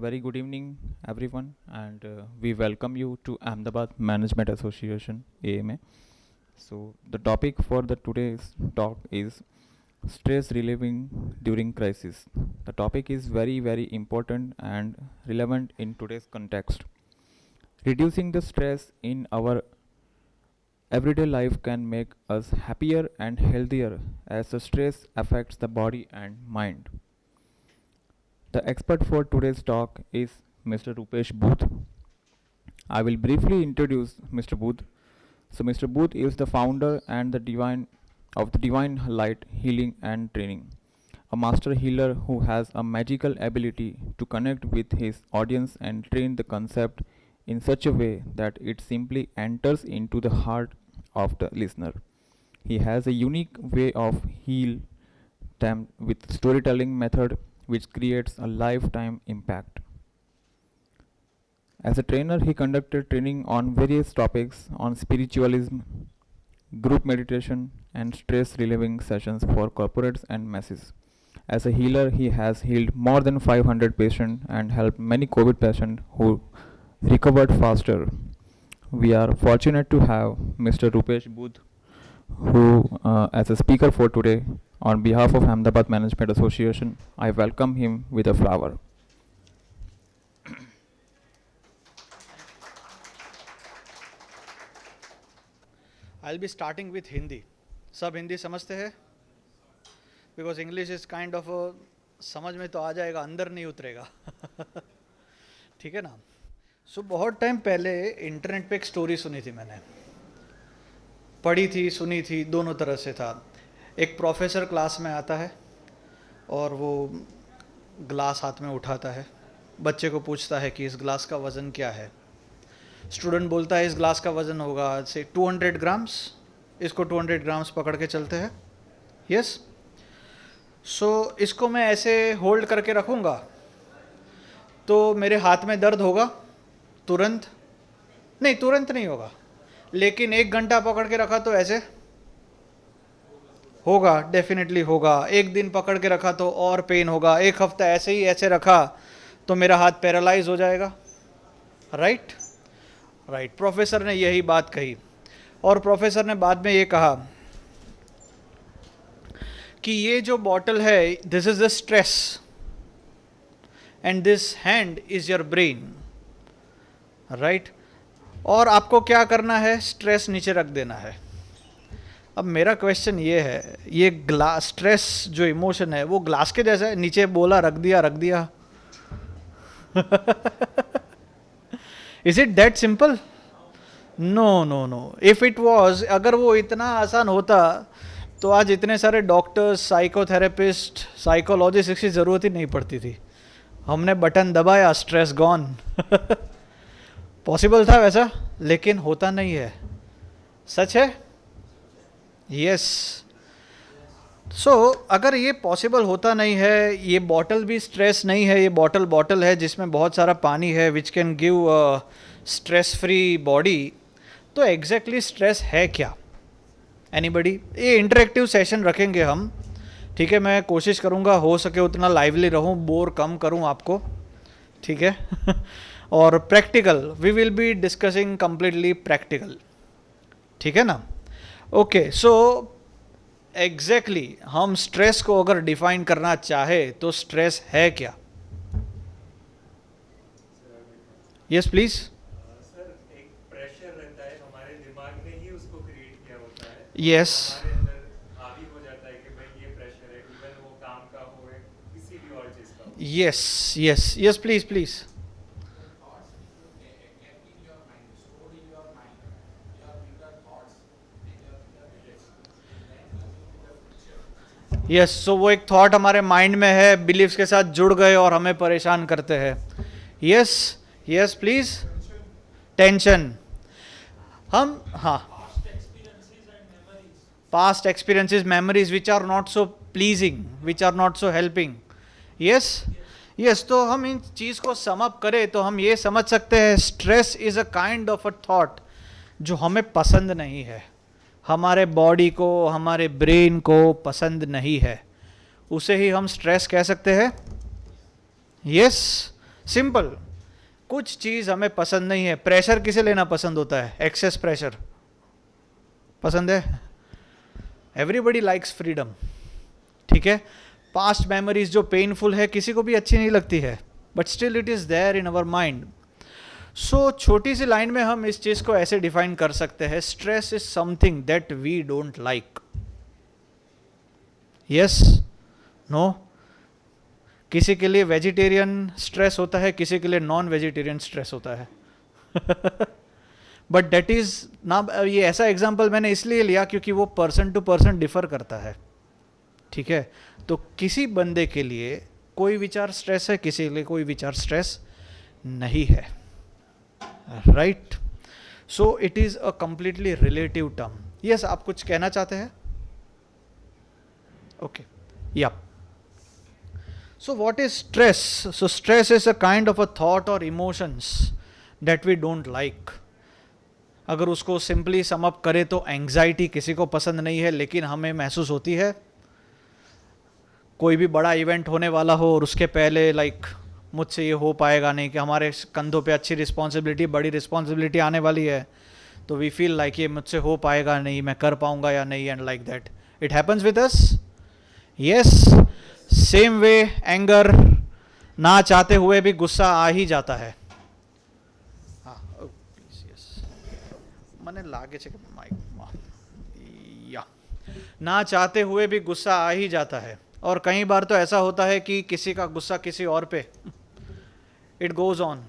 Very good evening, everyone, and we welcome you to Ahmedabad Management Association (AMA). So, the topic for the today's talk is stress relieving during crisis. The topic is very important and relevant in today's context. Reducing the stress in our everyday life can make us happier and healthier as the stress affects the body and mind. The expert for today's talk is Mr. Rupesh Booth. I will briefly introduce Mr. Booth. So, Mr. Booth is the founder and the Divine Light Healing and Training, a master healer who has a magical ability to connect with his audience and train the concept in such a way that it simply enters into the heart of the listener. He has a unique way of heal them with storytelling method which creates a lifetime impact. As a trainer, he conducted training on various topics on spiritualism, group meditation, and stress relieving sessions for corporates and masses. As a healer, he has healed more than 500 patients and helped many COVID patients who recovered faster. We are fortunate to have Mr. Rupesh Booth, who, as a speaker for today, on behalf of Ahmedabad Management Association, I welcome him with a flower. I'll be starting with Hindi. सब हिंदी समझते हैं? Because English is kind of समझ में तो आ जाएगा, अंदर नहीं उतरेगा. ठीक है ना. सो बहुत टाइम पहले इंटरनेट पे एक स्टोरी सुनी थी मैंने, पढ़ी थी, सुनी थी, दोनों तरह से था. एक प्रोफेसर क्लास में आता है और वो ग्लास हाथ में उठाता है, बच्चे को पूछता है कि इस ग्लास का वज़न क्या है. स्टूडेंट बोलता है इस ग्लास का वज़न होगा से 200 ग्राम्स. इसको 200 ग्राम्स पकड़ के चलते हैं. यस. सो इसको मैं ऐसे होल्ड करके रखूँगा तो मेरे हाथ में दर्द होगा तुरंत? नहीं, तुरंत नहीं होगा. लेकिन 1 घंटा पकड़ के रखा तो ऐसे होगा, डेफिनेटली होगा. 1 दिन पकड़ के रखा तो और पेन होगा. 1 हफ्ता ऐसे ही ऐसे रखा तो मेरा हाथ पैरालाइज हो जाएगा. राइट. राइट. प्रोफेसर ने यही बात कही और प्रोफेसर ने बाद में ये कहा कि ये जो बॉटल है, this is the stress and this hand is your brain. Right. और आपको क्या करना है? स्ट्रेस नीचे रख देना है. अब मेरा क्वेश्चन ये है, ये ग्लास स्ट्रेस जो इमोशन है वो ग्लास के जैसा है? नीचे बोला रख दिया रख दिया. Is it that simple? No no no. If it was, अगर वो इतना आसान होता तो आज इतने सारे डॉक्टर्स, साइकोथेरेपिस्ट, साइकोलॉजिस्ट की ज़रूरत ही नहीं पड़ती थी. हमने बटन दबाया, स्ट्रेस गॉन. पॉसिबल था वैसा, लेकिन होता नहीं है. सच है? यस. सो अगर ये पॉसिबल होता नहीं है, ये बॉटल भी स्ट्रेस नहीं है, ये बॉटल है जिसमें बहुत सारा पानी है which can give stress free body, तो एग्जैक्टली स्ट्रेस है क्या? एनीबडी? ये इंटरेक्टिव सेशन रखेंगे हम. ठीक है, मैं कोशिश करूँगा हो सके उतना लाइवली रहूँ, बोर कम करूँ आपको. ठीक है. और practical, we will be discussing completely practical. ठीक है ना. ओके. सो एग्जैक्टली हम स्ट्रेस को अगर डिफाइन करना चाहे तो स्ट्रेस है क्या? Yes please. सर, एक प्रेशर रहता है हमारे दिमाग ने ही उसको क्रिएट किया होता है. यस. हमारे अंदर हावी हो जाता है कि भाई ये प्रेशर है, इवन वो काम का हो या किसी भी और चीज़ का हो. Yes yes yes please please. Yes. So वो एक थॉट हमारे माइंड में है, बिलीव्स के साथ जुड़ गए और हमें परेशान करते हैं. Yes yes please. टेंशन. हम हाँ, past experiences, memories which are not so pleasing, which are not so helping. Yes yes. तो हम इन चीज़ को सम अप करें तो हम ये समझ सकते हैं stress is a kind of a thought जो हमें पसंद नहीं है, हमारे बॉडी को, हमारे ब्रेन को पसंद नहीं है, उसे ही हम स्ट्रेस कह सकते हैं. यस. सिंपल, कुछ चीज हमें पसंद नहीं है. प्रेशर किसे लेना पसंद होता है? एक्सेस प्रेशर पसंद है? Everybody likes freedom. ठीक है, पास्ट मेमोरीज जो पेनफुल है किसी को भी अच्छी नहीं लगती है, but still it is there in our mind. So छोटी सी लाइन में हम इस चीज को ऐसे डिफाइन कर सकते हैं, stress is something that we don't like. Yes, no? किसी के लिए वेजिटेरियन स्ट्रेस होता है, किसी के लिए नॉन वेजिटेरियन स्ट्रेस होता है. बट दैट इज ना, ये ऐसा एग्जाम्पल मैंने इसलिए लिया क्योंकि वो पर्सन टू पर्सन डिफर करता है. ठीक है, तो किसी बंदे के लिए कोई विचार स्ट्रेस है, किसी के लिए कोई विचार स्ट्रेस नहीं है. Right? So it is a completely relative term. Yes, आप कुछ कहना चाहते हैं? ओके, या. So what is stress? So stress is a kind of a thought or emotions that we don't like. अगर उसको सिंपली सम अप करें तो एंग्जाइटी किसी को पसंद नहीं है, लेकिन हमें महसूस होती है. कोई भी बड़ा इवेंट होने वाला हो और उसके पहले मुझसे ये हो पाएगा नहीं, कि हमारे कंधों पे अच्छी रिस्पॉन्सिबिलिटी, बड़ी रिस्पॉन्सिबिलिटी आने वाली है, तो वी फील लाइक ये मुझसे हो पाएगा नहीं, मैं कर पाऊंगा या नहीं, and like that it happens with us. Yes, same way anger, ना चाहते हुए भी गुस्सा आ ही जाता है. मैंने लागे छे या, ना चाहते हुए भी गुस्सा आ ही जाता है. और कई बार तो ऐसा होता है कि किसी का गुस्सा किसी और पे, it goes on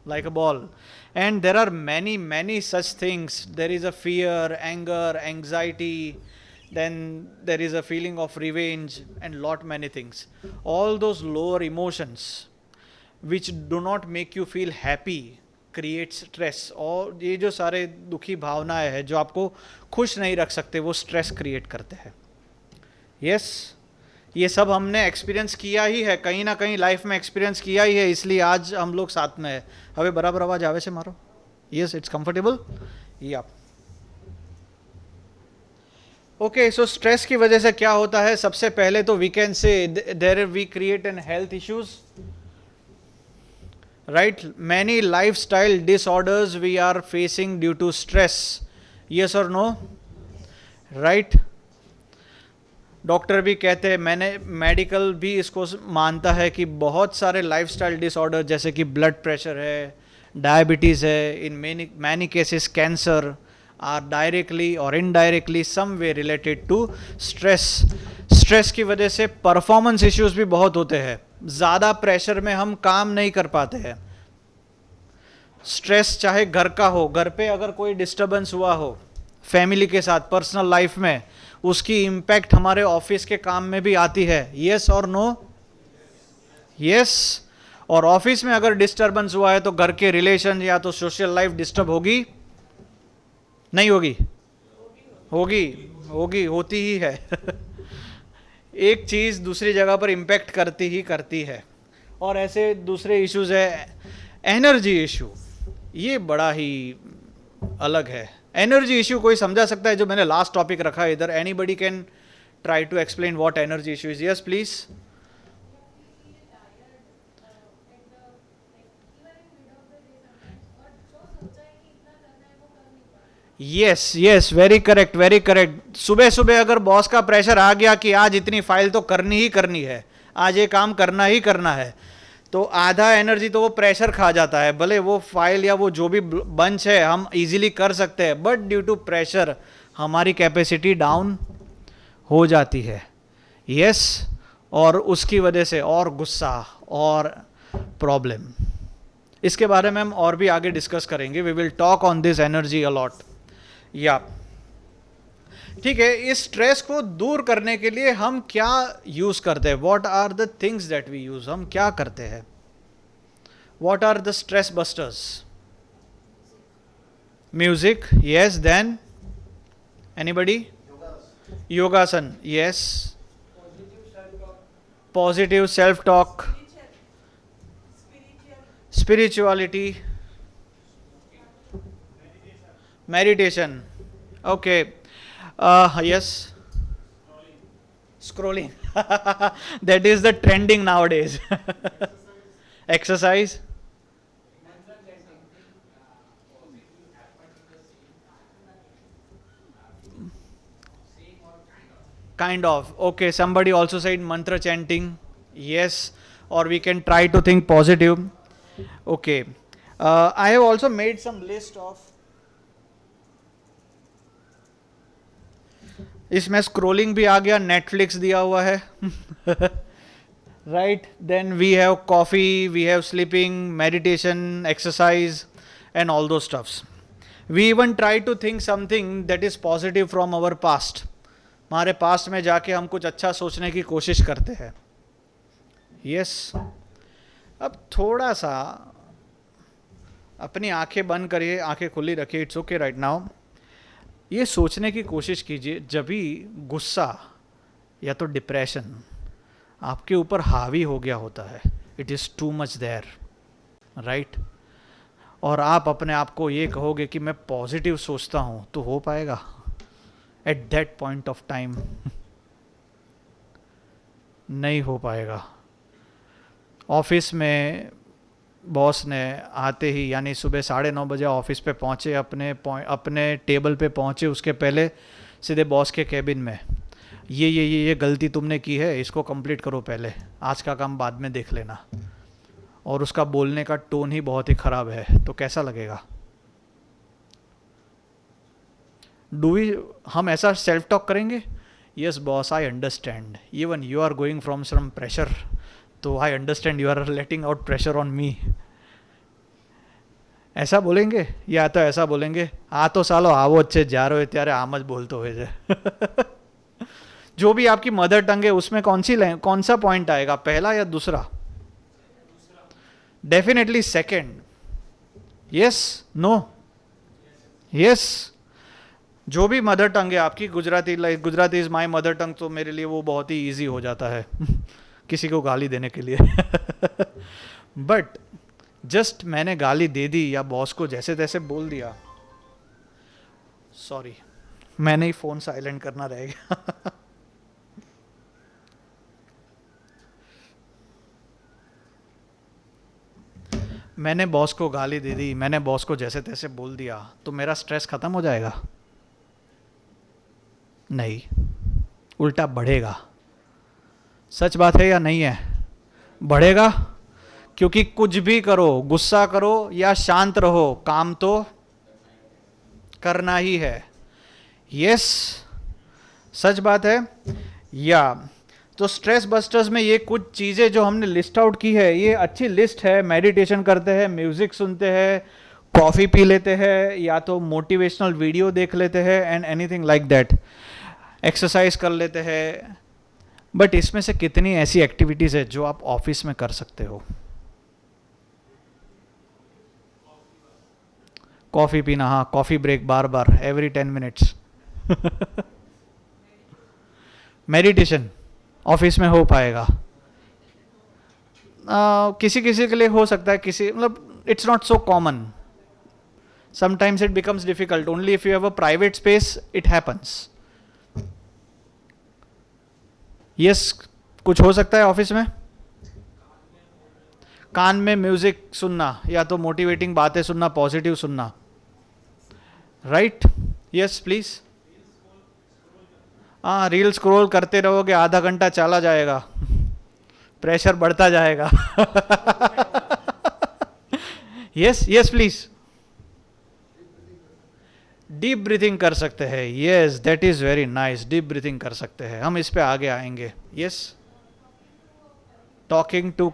like a ball, and there are many such things. There is a fear, anger, anxiety, then there is a feeling of revenge and lot many things. All those lower emotions which do not make you feel happy create stress. और ये जो सारे दुखी भावनाएं हैं जो आपको खुश नहीं रख सकते, वो स्ट्रेस क्रिएट करते हैं. यस, ये सब हमने एक्सपीरियंस किया ही है, कहीं ना कहीं लाइफ में एक्सपीरियंस किया ही है, इसलिए आज हम लोग साथ में है. હવે બરાબર અવાજ આવે છે મારો? Yes, it's comfortable? Yeah. Okay, so stress की वजह से क्या होता है? सबसे पहले तो we can say there we create an health issues, right? Many lifestyle disorders we are facing due to stress. Yes और नो? राइट? डॉक्टर भी कहते हैं, मैंने मेडिकल भी इसको मानता है कि बहुत सारे लाइफस्टाइल डिसऑर्डर जैसे कि ब्लड प्रेशर है, डायबिटीज़ है, in many cases cancer are directly और indirectly some way related to stress. Stress की वजह से परफॉर्मेंस इश्यूज भी बहुत होते हैं. ज़्यादा प्रेशर में हम काम नहीं कर पाते हैं. स्ट्रेस चाहे घर का हो, घर पे अगर कोई डिस्टर्बेंस हुआ हो फैमिली के साथ, पर्सनल लाइफ में, उसकी इम्पैक्ट हमारे ऑफिस के काम में भी आती है. यस और नो? यस. और ऑफिस में अगर डिस्टर्बेंस हुआ है तो घर के रिलेशन या तो सोशल लाइफ डिस्टर्ब होगी? नहीं होगी? होगी, होगी, होती ही है. एक चीज दूसरी जगह पर इम्पैक्ट करती है. और ऐसे दूसरे इश्यूज है. एनर्जी इशू, ये बड़ा ही अलग है. एनर्जी इश्यू कोई समझा सकता है? जो मैंने लास्ट टॉपिक रखा है इधर, anybody can try to explain what energy issue is. Yes please. Yes yes, very correct, very correct. सुबह सुबह अगर बॉस का प्रेशर आ गया कि आज इतनी फाइल तो करनी ही करनी है, आज ये काम करना ही करना है, तो आधा एनर्जी तो वो प्रेशर खा जाता है. भले वो फाइल या वो जो भी बंच है हम इजीली कर सकते हैं, बट ड्यू टू प्रेशर हमारी कैपेसिटी डाउन हो जाती है. यस, और उसकी वजह से और गुस्सा और प्रॉब्लम. इसके बारे में हम और भी आगे डिस्कस करेंगे. We will talk on this energy a lot. Yeah ठीक है, इस स्ट्रेस को दूर करने के लिए हम क्या यूज करते हैं? What are the things that we use? हम क्या करते हैं? What are the stress busters? Music, yes. Then anybody? Yogasan, yes. Positive self talk, spirituality, meditation. Okay. Yes. Scrolling. That is the trending nowadays. exercise, kind of. Okay, somebody also said mantra chanting. Yes, or we can try to think positive. Okay, I have also made some list of. इसमें scrolling भी आ गया, Netflix दिया हुआ है. Right, then we have coffee, we have sleeping, meditation, exercise and all those stuffs. We even try to think something that is positive from our past. हमारे past में जाके हम कुछ अच्छा सोचने की कोशिश करते हैं. यस, अब थोड़ा सा अपनी आंखें बंद करिए, आंखें खुली रखिए. It's okay right now. ये सोचने की कोशिश कीजिए, जब भी गुस्सा या तो डिप्रेशन आपके ऊपर हावी हो गया होता है, it is too much there, right, और आप अपने आप को ये कहोगे कि मैं पॉजिटिव सोचता हूँ, तो हो पाएगा eight that point of time? नहीं हो पाएगा. ऑफिस में बॉस ने आते ही, यानी सुबह 9:30 बजे ऑफिस पे पहुँचे, अपने टेबल पे पहुँचे, उसके पहले सीधे बॉस के केबिन में, ये गलती तुमने की है, इसको कंप्लीट करो पहले, आज का काम बाद में देख लेना. और उसका बोलने का टोन ही बहुत ही ख़राब है, तो कैसा लगेगा? हम ऐसा सेल्फ टॉक करेंगे? Yes boss, I understand, even you are going from some pressure, तो I understand you are letting out pressure on me. ऐसा बोलेंगे? या तो ऐसा बोलेंगे, आ तो सालो आवो अच्छे जा रहे हो त्यारे आम ज बोलते हुए जे. जो भी आपकी मदर टंग है उसमें कौन सा पॉइंट आएगा, पहला या दूसरा? Definitely second. Yes, no, yes. जो भी मदर टंग है आपकी, Gujarati is my mother tongue, तो मेरे लिए वो बहुत ही ईजी हो जाता है किसी को गाली देने के लिए. बट जस्ट मैंने गाली दे दी या बॉस को जैसे तैसे बोल दिया, सॉरी, मैंने ही फोन साइलेंट करना रह गया. मैंने बॉस को गाली दे दी, मैंने बॉस को जैसे तैसे बोल दिया, तो मेरा स्ट्रेस खत्म हो जाएगा? नहीं, उल्टा बढ़ेगा. सच बात है या नहीं है? बढ़ेगा. क्योंकि कुछ भी करो, गुस्सा करो या शांत रहो, काम तो करना ही है. यस, सच बात है. या तो स्ट्रेस बस्टर्स में ये कुछ चीज़ें जो हमने लिस्ट आउट की है, ये अच्छी लिस्ट है. मेडिटेशन करते हैं, म्यूजिक सुनते हैं, कॉफ़ी पी लेते हैं, या तो मोटिवेशनल वीडियो देख लेते हैं, and anything like that. Exercise कर लेते हैं. बट इसमें से कितनी ऐसी एक्टिविटीज़ है जो आप ऑफिस में कर सकते हो? कॉफ़ी पीना, हाँ, कॉफ़ी ब्रेक बार बार एवरी 10 मिनट्स. मेडिटेशन ऑफिस में हो पाएगा? किसी किसी के लिए हो सकता है, किसी, मतलब it's not so common. Sometimes it becomes difficult. Only if you have a private space it happens. Yes, कुछ हो सकता है ऑफिस में. कान में म्यूजिक सुनना, या तो मोटिवेटिंग बातें सुनना, पॉजिटिव सुनना. Right, yes please. हाँ, रील स्क्रॉल करते रहोगे, आधा घंटा चला जाएगा, प्रेशर बढ़ता जाएगा. Yes, yes please. Deep breathing कर सकते हैं. Yes, that is very nice. Deep breathing कर सकते हैं, हम इस पे आगे आएंगे. यस. टॉकिंग टू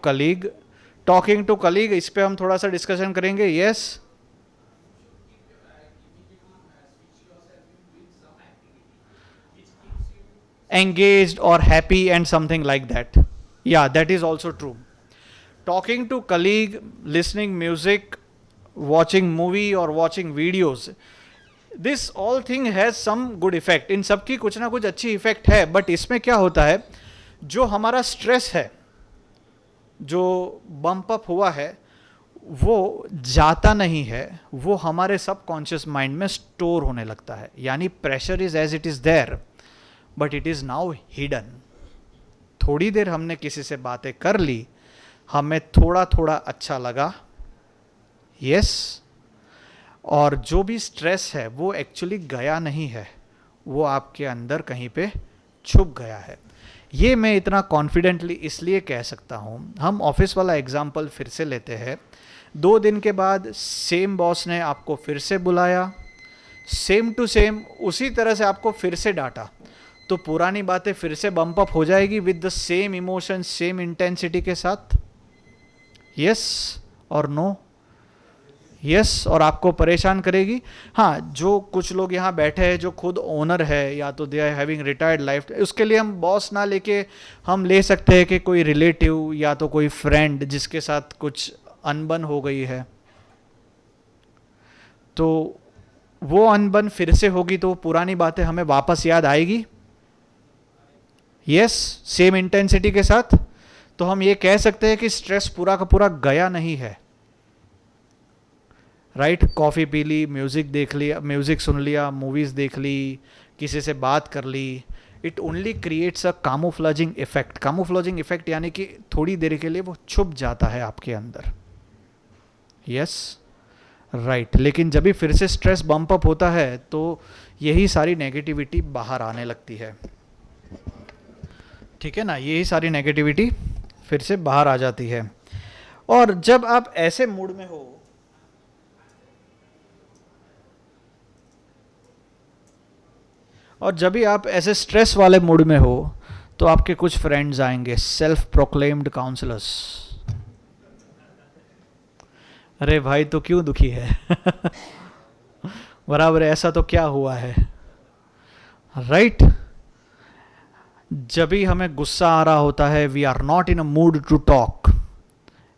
कलीग, इस पे हम थोड़ा सा डिस्कशन करेंगे. Yes. engaged or happy and something like that. Yeah, that is also true. Talking to colleague, listening music, watching movie or watching videos, this all thing has some good effect. इन सब की कुछ ना कुछ अच्छी effect है. But इसमें क्या होता है, जो हमारा स्ट्रेस है, जो बम्प अप हुआ है, वो जाता नहीं है, वो हमारे सबकॉन्शियस माइंड में स्टोर होने लगता है. यानी pressure is as it is there, but it is now hidden. थोड़ी देर हमने किसी से बातें कर ली, हमें थोड़ा थोड़ा अच्छा लगा, यस, और जो भी स्ट्रेस है वो एक्चुअली गया नहीं है, वो आपके अंदर कहीं पे छुप गया है। ये मैं इतना कॉन्फिडेंटली इसलिए कह सकता हूँ। हम ऑफिस वाला एग्जाम्पल फिर से लेते हैं। 2 दिन के बाद सेम बॉस ने आपको फिर से बुलाया, सेम टू सेम उसी तरह से आपको फिर से डांटा, तो पुरानी बातें फिर से बम्प अप हो जाएगी with the same emotion, same intensity के साथ, यस और नो? यस, और आपको परेशान करेगी। हाँ, जो कुछ लोग यहाँ बैठे हैं जो खुद ओनर है या तो they are having retired life, उसके लिए हम बॉस ना लेके हम ले सकते हैं कि कोई रिलेटिव या तो कोई फ्रेंड जिसके साथ कुछ अनबन हो गई है, तो वो अनबन फिर से होगी तो पुरानी बातें हमें वापस याद आएगी, यस, सेम इंटेंसिटी के साथ। तो हम ये कह सकते हैं कि स्ट्रेस पूरा का पूरा गया नहीं है, राइट? कॉफ़ी पी ली, म्यूज़िक देख लिया, म्यूज़िक सुन लिया, मूवीज़ देख ली, किसी से बात कर ली, it only creates a camouflaging effect. Camouflaging effect यानी कि थोड़ी देर के लिए वो छुप जाता है आपके अंदर, यस, राइट। लेकिन जब भी फिर से स्ट्रेस बम्प अप होता है तो यही सारी नेगेटिविटी बाहर आने लगती है, ठीक है ना? यही सारी नेगेटिविटी फिर से बाहर आ जाती है। और जब आप ऐसे मूड में हो, और जब भी आप ऐसे स्ट्रेस वाले मूड में हो तो आपके कुछ फ्रेंड्स आएंगे, सेल्फ प्रोक्लेम्ड काउंसलर्स। अरे भाई तो क्यों दुखी है? बराबर है, ऐसा तो क्या हुआ है, राइट? जब भी हमें गुस्सा आ रहा होता है, we are not in a mood to talk,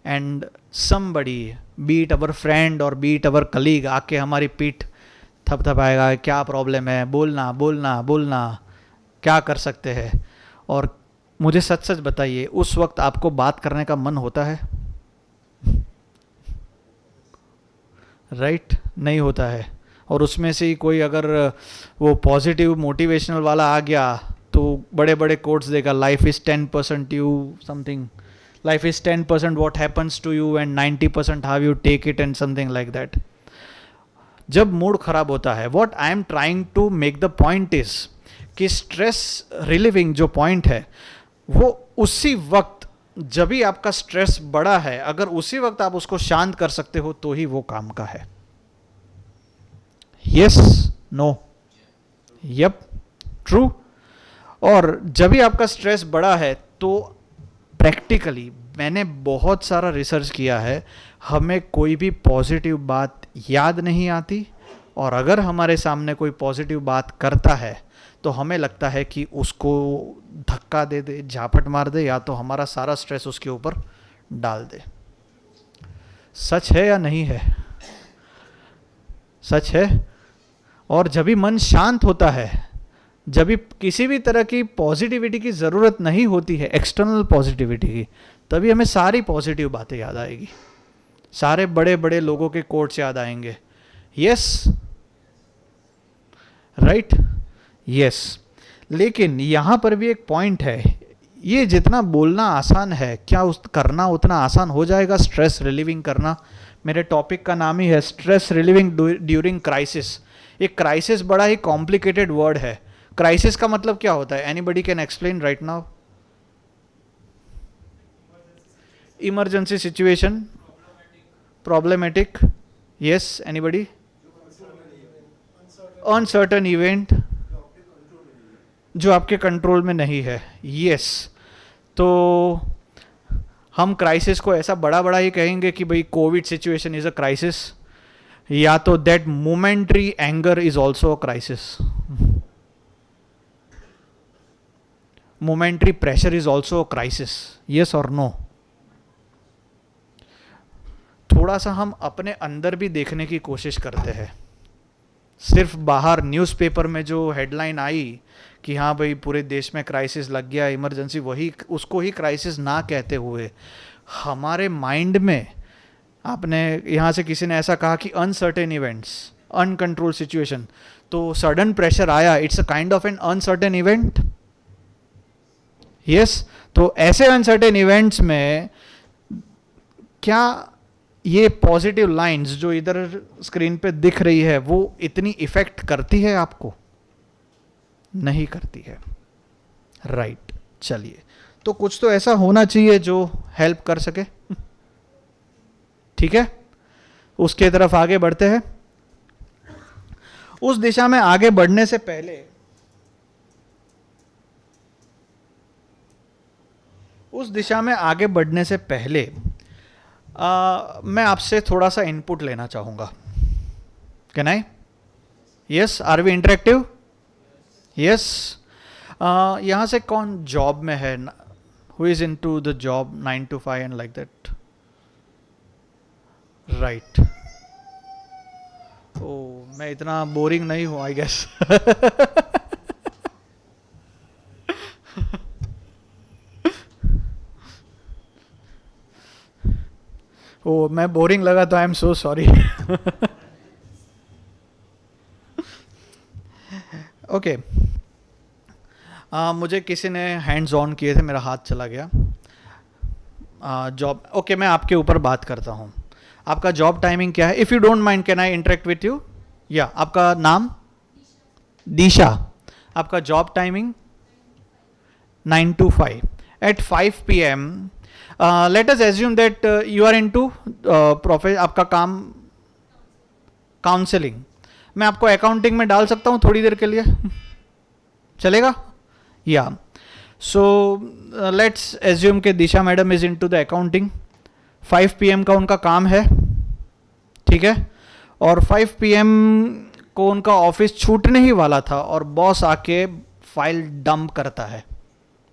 and somebody, be it our friend और be it our colleague, आके हमारी पीठ थपथपाएगा, क्या प्रॉब्लम है, बोलना बोलना बोलना, क्या कर सकते हैं। और मुझे सच सच बताइए, उस वक्त आपको बात करने का मन होता है? राइट, नहीं होता है। और उसमें से ही कोई अगर वो पॉजिटिव मोटिवेशनल वाला आ गया तो बड़े बड़े कोट्स देगा, life is 10% you something, life is 10% what happens to you and 90% how you take it and something like that। जब मूड खराब होता है, what I am trying to make the point is कि स्ट्रेस रिलीविंग जो point है वो उसी वक्त, जब भी आपका स्ट्रेस बड़ा है, अगर उसी वक्त आप उसको शांत कर सकते हो तो ही वो काम का है। Yes, no, yup, true. और जब भी आपका स्ट्रेस बड़ा है तो प्रैक्टिकली मैंने बहुत सारा रिसर्च किया है, हमें कोई भी पॉजिटिव बात याद नहीं आती, और अगर हमारे सामने कोई पॉजिटिव बात करता है तो हमें लगता है कि उसको धक्का दे दे, झापट मार दे, या तो हमारा सारा स्ट्रेस उसके ऊपर डाल दे। सच है या नहीं है? सच है। और जब भी मन शांत होता है, जब भी किसी भी तरह की पॉजिटिविटी की ज़रूरत नहीं होती है, एक्सटर्नल पॉजिटिविटी की, तभी हमें सारी पॉजिटिव बातें याद आएगी, सारे बड़े बड़े लोगों के कोट्स याद आएंगे। Yes, right, yes. लेकिन यहाँ पर भी एक पॉइंट है, ये जितना बोलना आसान है, क्या उस करना उतना आसान हो जाएगा? स्ट्रेस रिलीविंग करना, मेरे टॉपिक का नाम ही है स्ट्रेस रिलीविंग ड्यूरिंग क्राइसिस। एक क्राइसिस बड़ा ही कॉम्प्लिकेटेड वर्ड है। क्राइसिस का मतलब क्या होता है? Anybody can explain right now? Emergency situation, problematic, yes, anybody? Uncertain event, जो आपके कंट्रोल में नहीं है, यस। तो हम क्राइसिस को ऐसा बड़ा बड़ा ही कहेंगे कि भाई Covid situation is a crisis, या तो that momentary anger is also a crisis, momentary pressure is also a crisis, yes और नो? थोड़ा सा हम अपने अंदर भी देखने की कोशिश करते हैं। सिर्फ बाहर न्यूज़पेपर में जो हेडलाइन आई कि हाँ भाई पूरे देश में क्राइसिस लग गया, इमरजेंसी, वही उसको ही क्राइसिस ना कहते हुए हमारे माइंड में, आपने यहाँ से किसी ने ऐसा कहा कि अनसर्टेन इवेंट्स, अनकंट्रोल सिचुएशन, तो सडन प्रेशर आया, it's a kind of N uncertain event. Yes, तो ऐसे अनसर्टेन इवेंट्स में क्या ये पॉजिटिव लाइंस जो इधर स्क्रीन पे दिख रही है वो इतनी इफेक्ट करती है आपको? नहीं करती है, राइट। चलिए, तो कुछ तो ऐसा होना चाहिए जो हेल्प कर सके। ठीक है, उसके तरफ आगे बढ़ते हैं। उस दिशा में आगे बढ़ने से पहले मैं आपसे थोड़ा सा इनपुट लेना चाहूंगा। Can I? Yes, are we interactive? Yes. यहां से कौन जॉब में है? Who is into the job 9 to 5 and like that? Right. ओ, मैं इतना बोरिंग नहीं हूं आई गेस। ओ, मैं बोरिंग लगा तो I am so sorry. Okay, मुझे किसी ने हैंड्स ऑन किए थे, मेरा हाथ चला गया। जॉब, ओके, मैं आपके ऊपर बात करता हूँ। आपका जॉब टाइमिंग क्या है? If you don't mind, can I interact with you? या आपका नाम? दिशा। आपका job timing 9 to 5. At 5 p.m. Let us assume that you are into आपका काम काउंसलिंग। मैं आपको अकाउंटिंग में डाल सकता हूँ थोड़ी देर के लिए? चलेगा? या सो लेट्स एज्यूम के Disha madam is into the accounting. 5 PM का उनका काम है, ठीक है, और 5 PM को उनका ऑफिस छूटने ही वाला था और बॉस आके फाइल डंप करता है।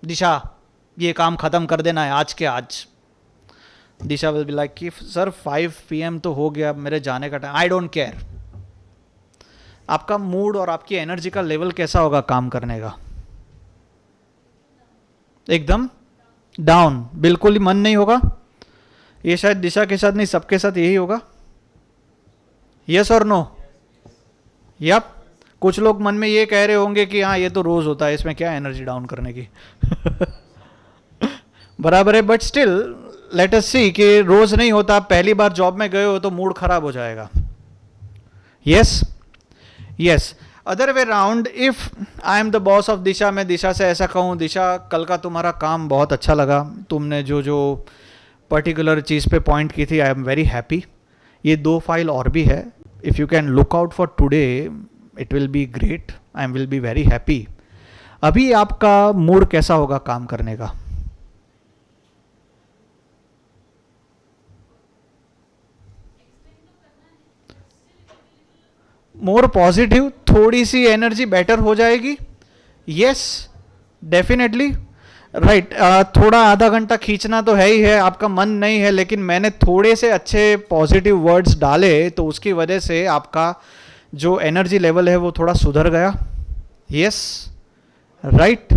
दिशा, ये काम खत्म कर देना है आज के आज। दिशा विल बी लाइक कि सर 5 PM तो हो गया, मेरे जाने का टाइम, आई डोंट केयर। आपका मूड और आपकी एनर्जी का लेवल कैसा होगा काम करने का? एकदम डाउन, बिल्कुल ही मन नहीं होगा। ये शायद दिशा के साथ नहीं, सबके साथ यही होगा। यस और नो? यप। कुछ लोग मन में ये कह रहे होंगे कि हाँ ये तो रोज होता है, इसमें क्या एनर्जी डाउन करने की। बराबर है, बट स्टिल लेट अस सी कि रोज नहीं होता, पहली बार जॉब में गए हो तो मूड खराब हो जाएगा। Yes yes. Other way round, if I am the boss of Disha, मैं दिशा से ऐसा कहूँ, दिशा कल का तुम्हारा काम बहुत अच्छा लगा, तुमने जो जो पर्टिकुलर चीज़ पे पॉइंट की थी, आई एम वेरी हैप्पी। ये 2 फाइल और भी है, if you can look out for today it will be great, I will be very happy. अभी आपका मूड कैसा होगा काम करने का? मोर पॉजिटिव, थोड़ी सी एनर्जी बेटर हो जाएगी। Yes, definitely, right. थोड़ा आधा घंटा खींचना तो है ही है, आपका मन नहीं है, लेकिन मैंने थोड़े से अच्छे पॉजिटिव वर्ड्स डाले तो उसकी वजह से आपका जो एनर्जी लेवल है वो थोड़ा सुधर गया। Yes, right.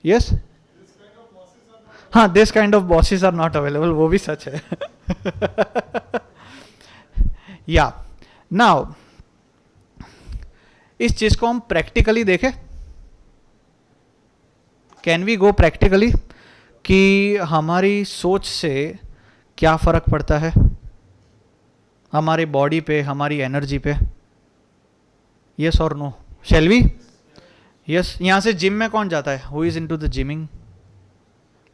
यस, हाँ, this kind of bosses are not available, वो भी सच है। या नाउ इस चीज को हम प्रैक्टिकली देखें। कैन वी गो प्रैक्टिकली कि हमारी सोच से क्या फर्क पड़ता है हमारी बॉडी पे, हमारी एनर्जी पे? यस और नो? Shall we? यस। यहां से जिम में कौन जाता है? Who is into the gymming,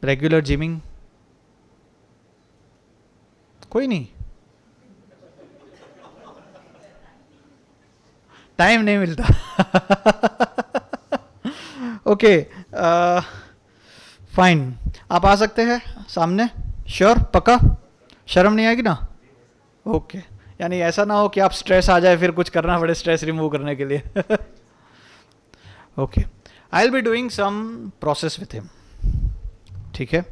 regular gymming? कोई नहीं, टाइम नहीं मिलता। ओके, फाइन, आप आ सकते हैं सामने? श्योर? पक्का? शर्म नहीं आएगी ना? ओके, यानी ऐसा ना हो कि आप स्ट्रेस आ जाए फिर कुछ करना पड़े स्ट्रेस रिमूव करने के लिए। Okay, I will be doing some process with him, ठीक है?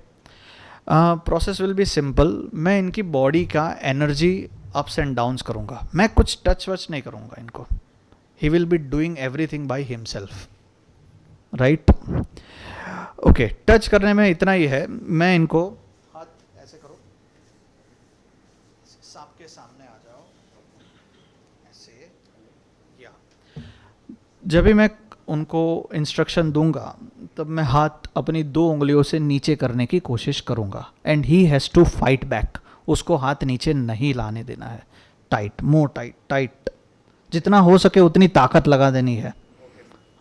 Process will be simple. मैं इनकी बॉडी का एनर्जी अप्स एंड डाउन्स करूँगा, मैं कुछ टच वच नहीं करूँगा इनको। He will be doing everything by himself, right? Okay, touch करने में इतना ही है, मैं इनको हाथ ऐसे करो, सांप के सामने आ जाओ, ऐसे। या जब भी मैं उनको इंस्ट्रक्शन दूंगा तब मैं हाथ अपनी 2 उंगलियों से नीचे करने की कोशिश करूंगा, and he has to fight back. उसको हाथ नीचे नहीं लाने देना है. टाइट, मोर टाइट, टाइट, जितना हो सके उतनी ताकत लगा देनी है.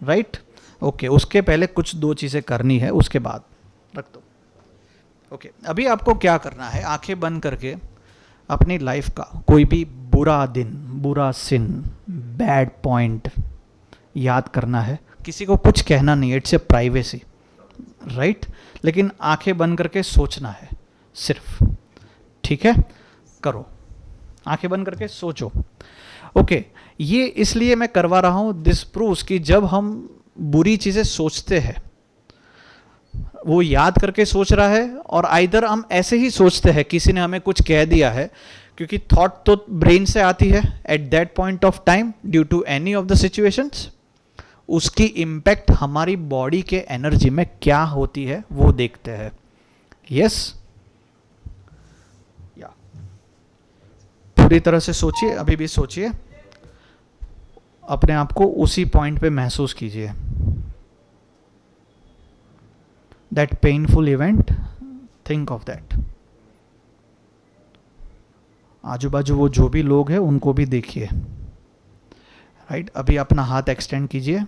राइट? ओके. उसके पहले कुछ 2 चीज़ें करनी है, उसके बाद रख दो. ओके. अभी आपको क्या करना है, आंखें बंद करके अपनी लाइफ का कोई भी बुरा दिन, बुरा सिन, बैड पॉइंट याद करना है. किसी को कुछ कहना नहीं है, इट्स ए प्राइवेसी. राइट? लेकिन आंखें बंद करके सोचना है सिर्फ. ठीक है? करो, आंखें बंद करके सोचो. ओके. ये इसलिए मैं करवा रहा हूँ, दिस प्रूव्स कि जब हम बुरी चीज़ें सोचते हैं, वो याद करके सोच रहा है, और आइदर हम ऐसे ही सोचते हैं, किसी ने हमें कुछ कह दिया है, क्योंकि थॉट तो ब्रेन से आती है at that point of time due to any of the situations. उसकी इम्पैक्ट हमारी बॉडी के एनर्जी में क्या होती है वो देखते हैं. यस? या पूरी तरह से सोचिए, अभी भी सोचिए, अपने आप को उसी पॉइंट पे महसूस कीजिए. That painful event, think of that. आजू बाजू वो जो भी लोग हैं उनको भी देखिए. राइट? अभी अपना हाथ एक्सटेंड कीजिए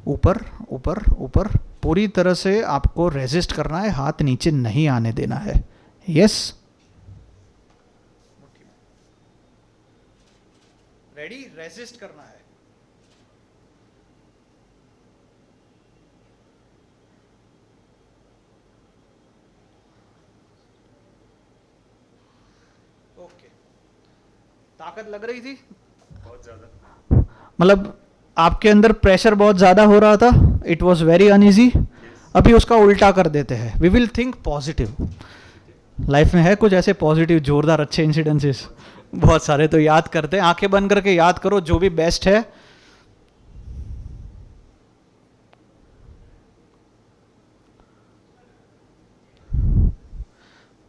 ऊपर ऊपर ऊपर. पूरी तरह से आपको रेजिस्ट करना है, हाथ नीचे नहीं आने देना है. यस? रेडी? रेजिस्ट करना है. ओके. ताकत लग रही थी? बहुत ज़्यादा. मतलब आपके अंदर प्रेशर बहुत ज़्यादा हो रहा था, इट वॉज वेरी अनईजी. अभी उसका उल्टा कर देते हैं. We will think positive. Life में है कुछ ऐसे पॉजिटिव जोरदार अच्छे इंसिडेंसेस? बहुत सारे. तो याद करते हैं, आंखें बंद करके याद करो जो भी बेस्ट है.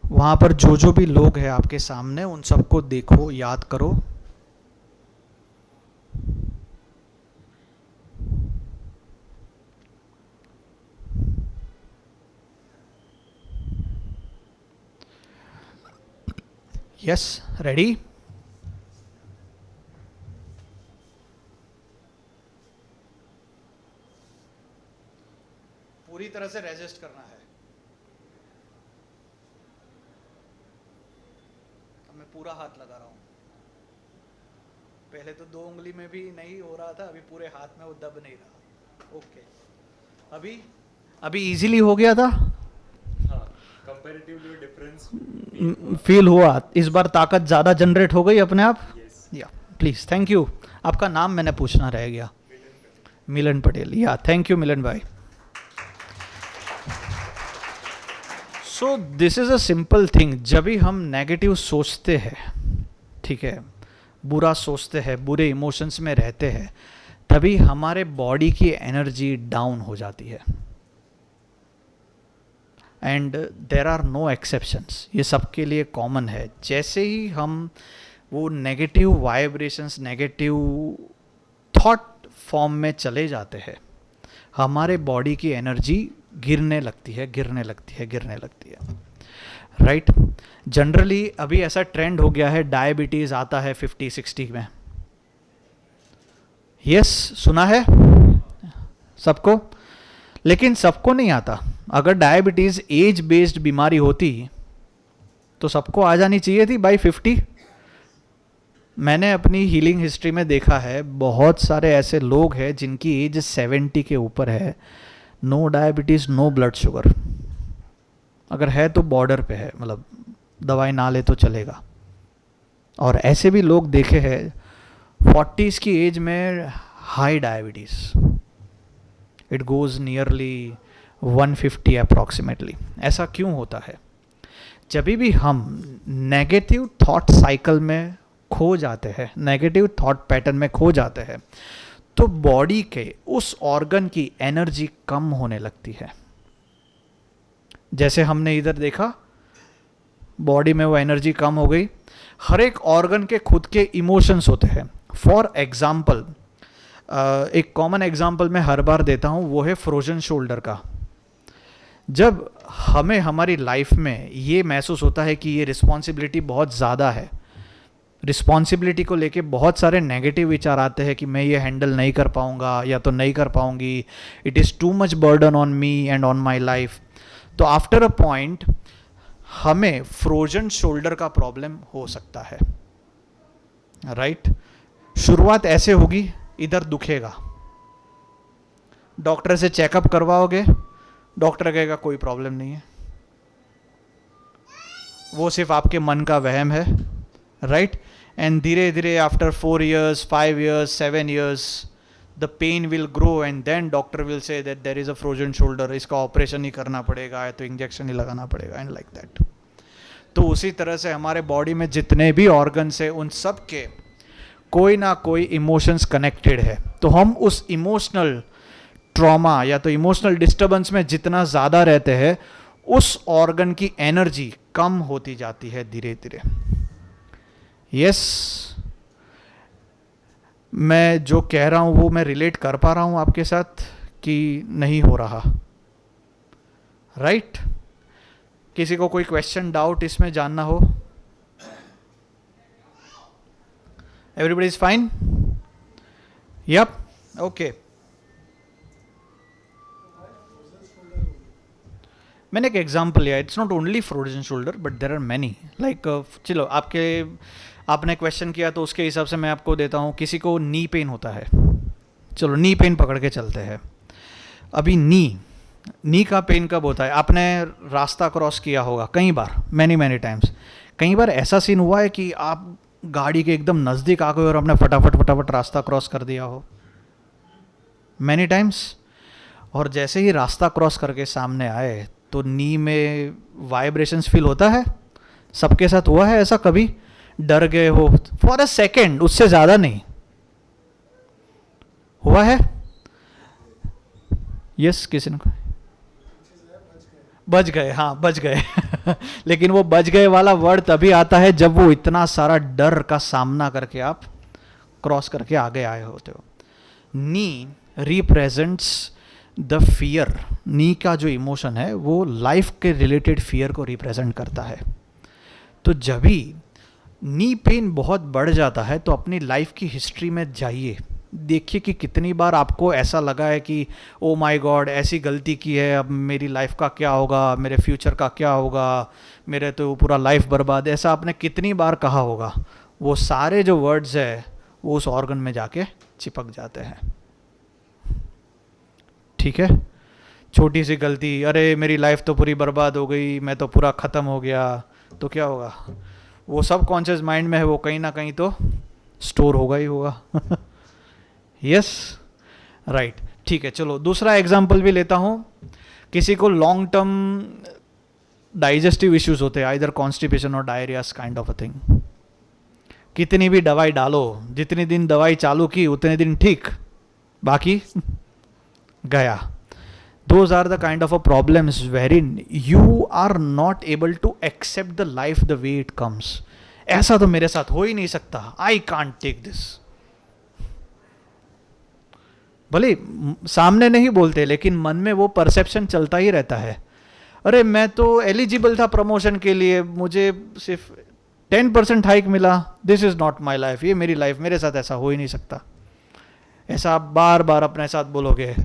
वहां पर जो जो भी लोग हैं आपके सामने, उन सबको देखो, याद करो. यस? रेडी? पूरी तरह से रेजिस्ट करना है. अब मैं पूरा हाथ लगा रहा हूं. पहले तो 2 उंगली में भी नहीं हो रहा था, अभी पूरे हाथ में वो दब नहीं रहा. ओके. अभी इजीली हो गया था. हाँ, कंपैरेटिवली डिफरेंस फील हुआ. इस बार ताकत ज़्यादा जनरेट हो गई अपने आप. यस. या प्लीज़. Thank you. आपका नाम मैंने पूछना रह गया. मिलन पटेल. या थैंक यू मिलन भाई. So this is a simple thing. जब भी हम नेगेटिव सोचते हैं, ठीक है, बुरा सोचते हैं, बुरे इमोशंस में रहते हैं, तभी हमारे बॉडी की एनर्जी डाउन हो जाती है. And there are no exceptions. ये सबके लिए कॉमन है. जैसे ही हम वो negative vibrations, negative thought form में चले जाते हैं, हमारे बॉडी की एनर्जी गिरने लगती है, गिरने लगती है, गिरने लगती है. राइट? जनरली अभी ऐसा ट्रेंड हो गया है, डायबिटीज़ आता है 50-60 में. यस? सुना है सबको? लेकिन सबको नहीं आता. अगर डायबिटीज़ एज बेस्ड बीमारी होती तो सबको आ जानी चाहिए थी बाय 50. मैंने अपनी हीलिंग हिस्ट्री में देखा है, बहुत सारे ऐसे लोग हैं जिनकी एज 70 के ऊपर है, no diabetes, no blood sugar. अगर है तो बॉर्डर पे है, मतलब दवाई ना ले तो चलेगा. और ऐसे भी लोग देखे हैं 40s की एज में high diabetes. It goes nearly 150 approximately. ऐसा क्यों होता है? जब भी हम नेगेटिव थॉट साइकिल में खो जाते हैं, नेगेटिव थॉट पैटर्न में खो जाते हैं, तो बॉडी के उस ऑर्गन की एनर्जी कम होने लगती है. जैसे हमने इधर देखा, बॉडी में वो एनर्जी कम हो गई. हर एक ऑर्गन के खुद के इमोशंस होते हैं. फॉर एग्जाम्पल, एक कॉमन एग्जांपल मैं हर बार देता हूँ, वो है फ्रोजन शोल्डर का। जब हमें हमारी लाइफ में ये महसूस होता है कि ये रिस्पॉन्सिबिलिटी बहुत ज़्यादा है, रिस्पॉन्सिबिलिटी को लेके बहुत सारे नेगेटिव विचार आते हैं कि मैं ये हैंडल नहीं कर पाऊँगा या तो नहीं कर पाऊँगी, it is too much burden on me and on my life, तो आफ्टर अ पॉइंट हमें फ्रोजन शोल्डर का प्रॉब्लम हो सकता है, राइट? शुरुआत ऐसे होगी, इधर दुखेगा, डॉक्टर से चेकअप करवाओगे, डॉक्टर कहेगा कोई प्रॉब्लम नहीं है, वो सिर्फ आपके मन का वहम है, राइट? एंड धीरे धीरे after 4 years, 5 years, 7 years, the pain will grow and then doctor will say that there is a frozen shoulder, इसका ऑपरेशन ही करना पड़ेगा या तो इंजेक्शन ही लगाना पड़ेगा, एंड लाइक दैट। तो उसी तरह से हमारे बॉडी में जितने भी ऑर्गन्स हैं उन सब के कोई ना कोई इमोशंस कनेक्टेड है। तो हम उस इमोशनल ट्रॉमा या तो इमोशनल डिस्टर्बेंस में जितना ज़्यादा रहते हैं, उस ऑर्गन की एनर्जी कम होती जाती है धीरे धीरे। यस, मैं जो कह रहा हूँ वो मैं रिलेट कर पा रहा हूँ आपके साथ कि नहीं हो रहा, राइट? किसी को कोई क्वेश्चन, डाउट इसमें जानना हो? Everybody is fine? Yup, okay. मैंने एक एग्जाम्पल लिया, it's not only frozen shoulder but there are many, like चलो आपने क्वेश्चन किया तो उसके हिसाब से मैं आपको देता हूँ। किसी को नी पेन होता है, चलो नी पेन पकड़ के चलते हैं। अभी नी का पेन कब होता है? आपने रास्ता क्रॉस किया होगा कई बार, मैनी टाइम्स। कई बार ऐसा सीन हुआ है कि आप गाड़ी के एकदम नज़दीक आ गए और आपने फटाफट रास्ता क्रॉस कर दिया हो, मैनी टाइम्स। और जैसे ही रास्ता क्रॉस करके सामने आए तो नी में वाइब्रेशंस फील होता है। सबके साथ हुआ है ऐसा? कभी डर गए हो फॉर अ सेकेंड, उससे ज़्यादा नहीं हुआ है? यस, किसी ने बच गए, हाँ बच गए लेकिन वो बच गए वाला वर्ड तभी आता है जब वो इतना सारा डर का सामना करके आप क्रॉस करके आगे आए होते हो। नी रिप्रेजेंट्स द फियर। नी का जो इमोशन है वो लाइफ के रिलेटेड फियर को रिप्रेजेंट करता है। तो जब भी नी पेन बहुत बढ़ जाता है तो अपनी लाइफ की हिस्ट्री में जाइए, देखिए कि कितनी बार आपको ऐसा लगा है कि ओ माय गॉड ऐसी गलती की है, अब मेरी लाइफ का क्या होगा, मेरे फ्यूचर का क्या होगा, मेरे तो पूरा लाइफ बर्बाद है, ऐसा आपने कितनी बार कहा होगा। वो सारे जो वर्ड्स है वो उस ऑर्गन में जाके चिपक जाते हैं, ठीक है? छोटी सी गलती, अरे मेरी लाइफ तो पूरी बर्बाद हो गई, मैं तो पूरा ख़त्म हो गया, तो क्या होगा? वो सब कॉन्शियस माइंड में है, वो कहीं ना कहीं तो स्टोर होगा ही होगा यस, राइट, ठीक है। चलो दूसरा एग्जाम्पल भी लेता हूँ। किसी को लॉन्ग टर्म डाइजेस्टिव इश्यूज होते हैं, आइदर कॉन्स्टिपेशन और डायरियास काइंड ऑफ अ थिंग। कितनी भी दवाई डालो, जितने दिन दवाई चालू की उतने दिन ठीक, बाकी गया। Those are the kind of a problems wherein you are not able to accept the life the way it comes. ऐसा तो मेरे साथ हो ही नहीं सकता, I can't take this. भले सामने नहीं बोलते लेकिन मन में वो परसेप्शन चलता ही रहता है। अरे मैं तो एलिजिबल था प्रमोशन के लिए, मुझे सिर्फ 10% हाइक मिला, this is not my life, ये मेरी लाइफ, मेरे साथ ऐसा हो ही नहीं सकता। ऐसा आप बार बार अपने साथ बोलोगे।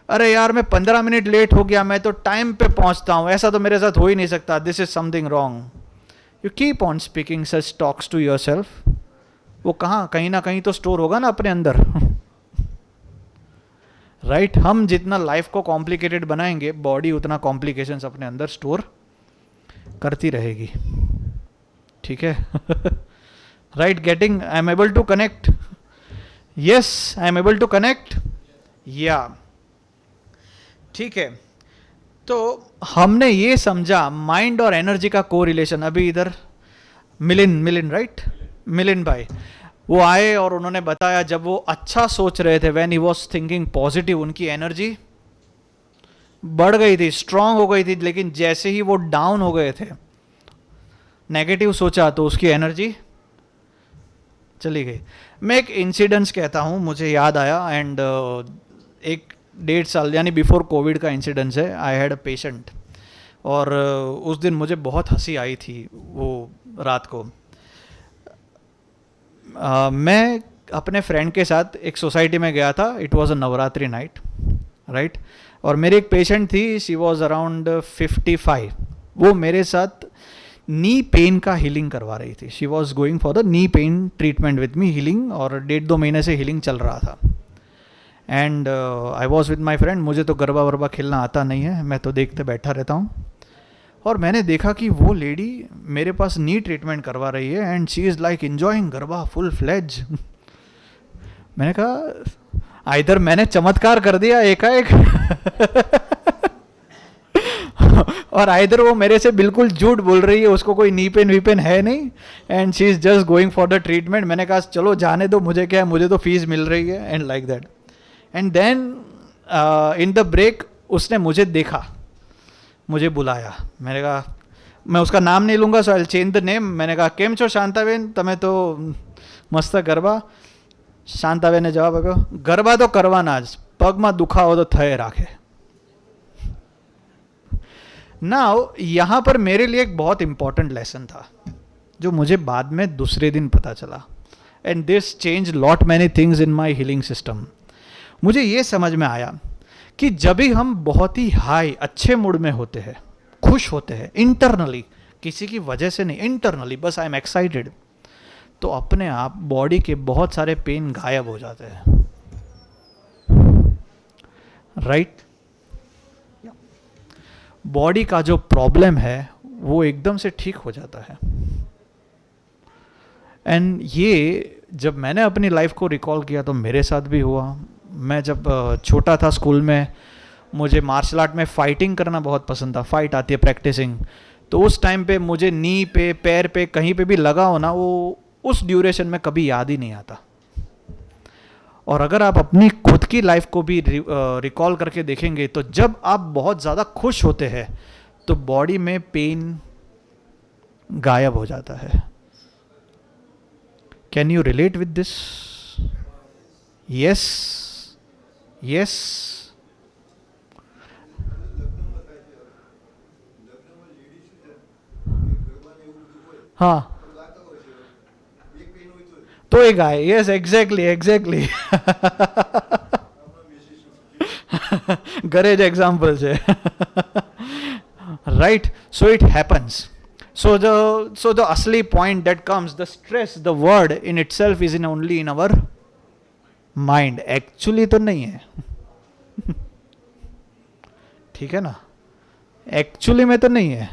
अरे यार मैं 15 मिनट लेट हो गया, मैं तो टाइम पे पहुंचता हूँ, ऐसा तो मेरे साथ हो ही नहीं सकता, this is something wrong. You keep on speaking such talks to yourself. वो कहाँ, कहीं ना कहीं तो स्टोर होगा ना अपने अंदर राइट हम जितना लाइफ को कॉम्प्लिकेटेड बनाएंगे, बॉडी उतना कॉम्प्लिकेशंस अपने अंदर स्टोर करती रहेगी, ठीक है right, getting, I am able to connect, yes I am able to connect, yeah ठीक है। तो हमने ये समझा माइंड और एनर्जी का को रिलेशन। अभी इधर मिलिन राइट, मिलिन भाई वो आए और उन्होंने बताया जब वो अच्छा सोच रहे थे, when he was thinking positive, उनकी एनर्जी बढ़ गई थी, स्ट्रांग हो गई थी। लेकिन जैसे ही वो डाउन हो गए थे, नेगेटिव सोचा तो उसकी एनर्जी चली गई। मैं एक इंसिडेंस कहता हूँ, मुझे याद आया एंड एक 1.5 साल यानी बिफोर कोविड का इंसिडेंस है। आई हैड अ पेशेंट और उस दिन मुझे बहुत हंसी आई थी वो रात को। मैं अपने फ्रेंड के साथ एक सोसाइटी में गया था। It was a Navratri night, right. और मेरी एक पेशेंट थी, शी वाज अराउंड 55। वो मेरे साथ नी पेन का हीलिंग करवा रही थी। She was going for the knee pain treatment with me, healing, और 1.5-2 महीने से हीलिंग चल रहा था। And I was with my friend. मुझे तो गरबा वरबा खेलना आता नहीं है, मैं तो देखते बैठा रहता हूँ। और मैंने देखा कि वो लेडी मेरे पास नी ट्रीटमेंट करवा रही है and she is like enjoying garba full fledge. मैंने कहा इधर मैंने चमत्कार कर दिया एकाएक और इधर वो मेरे से बिल्कुल झूठ बोल रही है, उसको कोई नी पेन वी पेन है नहीं and she is just going for the treatment. मैंने कहा चलो जाने दो, मुझे क्या है, मुझे तो फीस मिल रही है and like that. And then in the break उसने मुझे देखा, मुझे बुलाया। मैंने कहा, मैं उसका नाम नहीं लूँगा, सो आई चेंज द नेम। मैंने कहा केम छो शांताबेन, तमे तो मस्त गरबा। શાંતાબેને જવાબ આપ્યો, ગરબા તો કરવાના જ, પગમાં દુખાવો તો થયે રાખે। नाउ यहाँ पर मेरे लिए एक बहुत इंपॉर्टेंट लेसन था जो मुझे बाद में दूसरे दिन पता चला, and this change lot many things in my healing system. मुझे ये समझ में आया कि जब भी हम बहुत ही हाई अच्छे मूड में होते हैं, खुश होते हैं इंटरनली, किसी की वजह से नहीं, इंटरनली बस आई एम एक्साइटेड, तो अपने आप बॉडी के बहुत सारे पेन गायब हो जाते हैं, राइट। बॉडी का जो प्रॉब्लम है वो एकदम से ठीक हो जाता है। एंड ये जब मैंने अपनी लाइफ को रिकॉल किया तो मेरे साथ भी हुआ। मैं जब छोटा था स्कूल में, मुझे मार्शल आर्ट में फाइटिंग करना बहुत पसंद था, फाइट आती है प्रैक्टिसिंग। तो उस टाइम पे मुझे नी पे, पैर पे, कहीं पे भी लगा हो ना, वो उस ड्यूरेशन में कभी याद ही नहीं आता। और अगर आप अपनी खुद की लाइफ को भी रिकॉल करके देखेंगे तो जब आप बहुत ज़्यादा खुश होते हैं तो बॉडी में पेन गायब हो जाता है। Can you relate with this? Yes, yes. हाँ, તો એ ગાય, યસ, એક્ઝેક્ટલી, એક્ઝેક્ટલી। ઘરે જ એક્ઝામ્પલ છે, right. So it happens. So the asli point that comes, the stress, the word in itself is in only in our mind, actually तो नहीं है। ठीक है ना, एक्चुअली में तो नहीं है,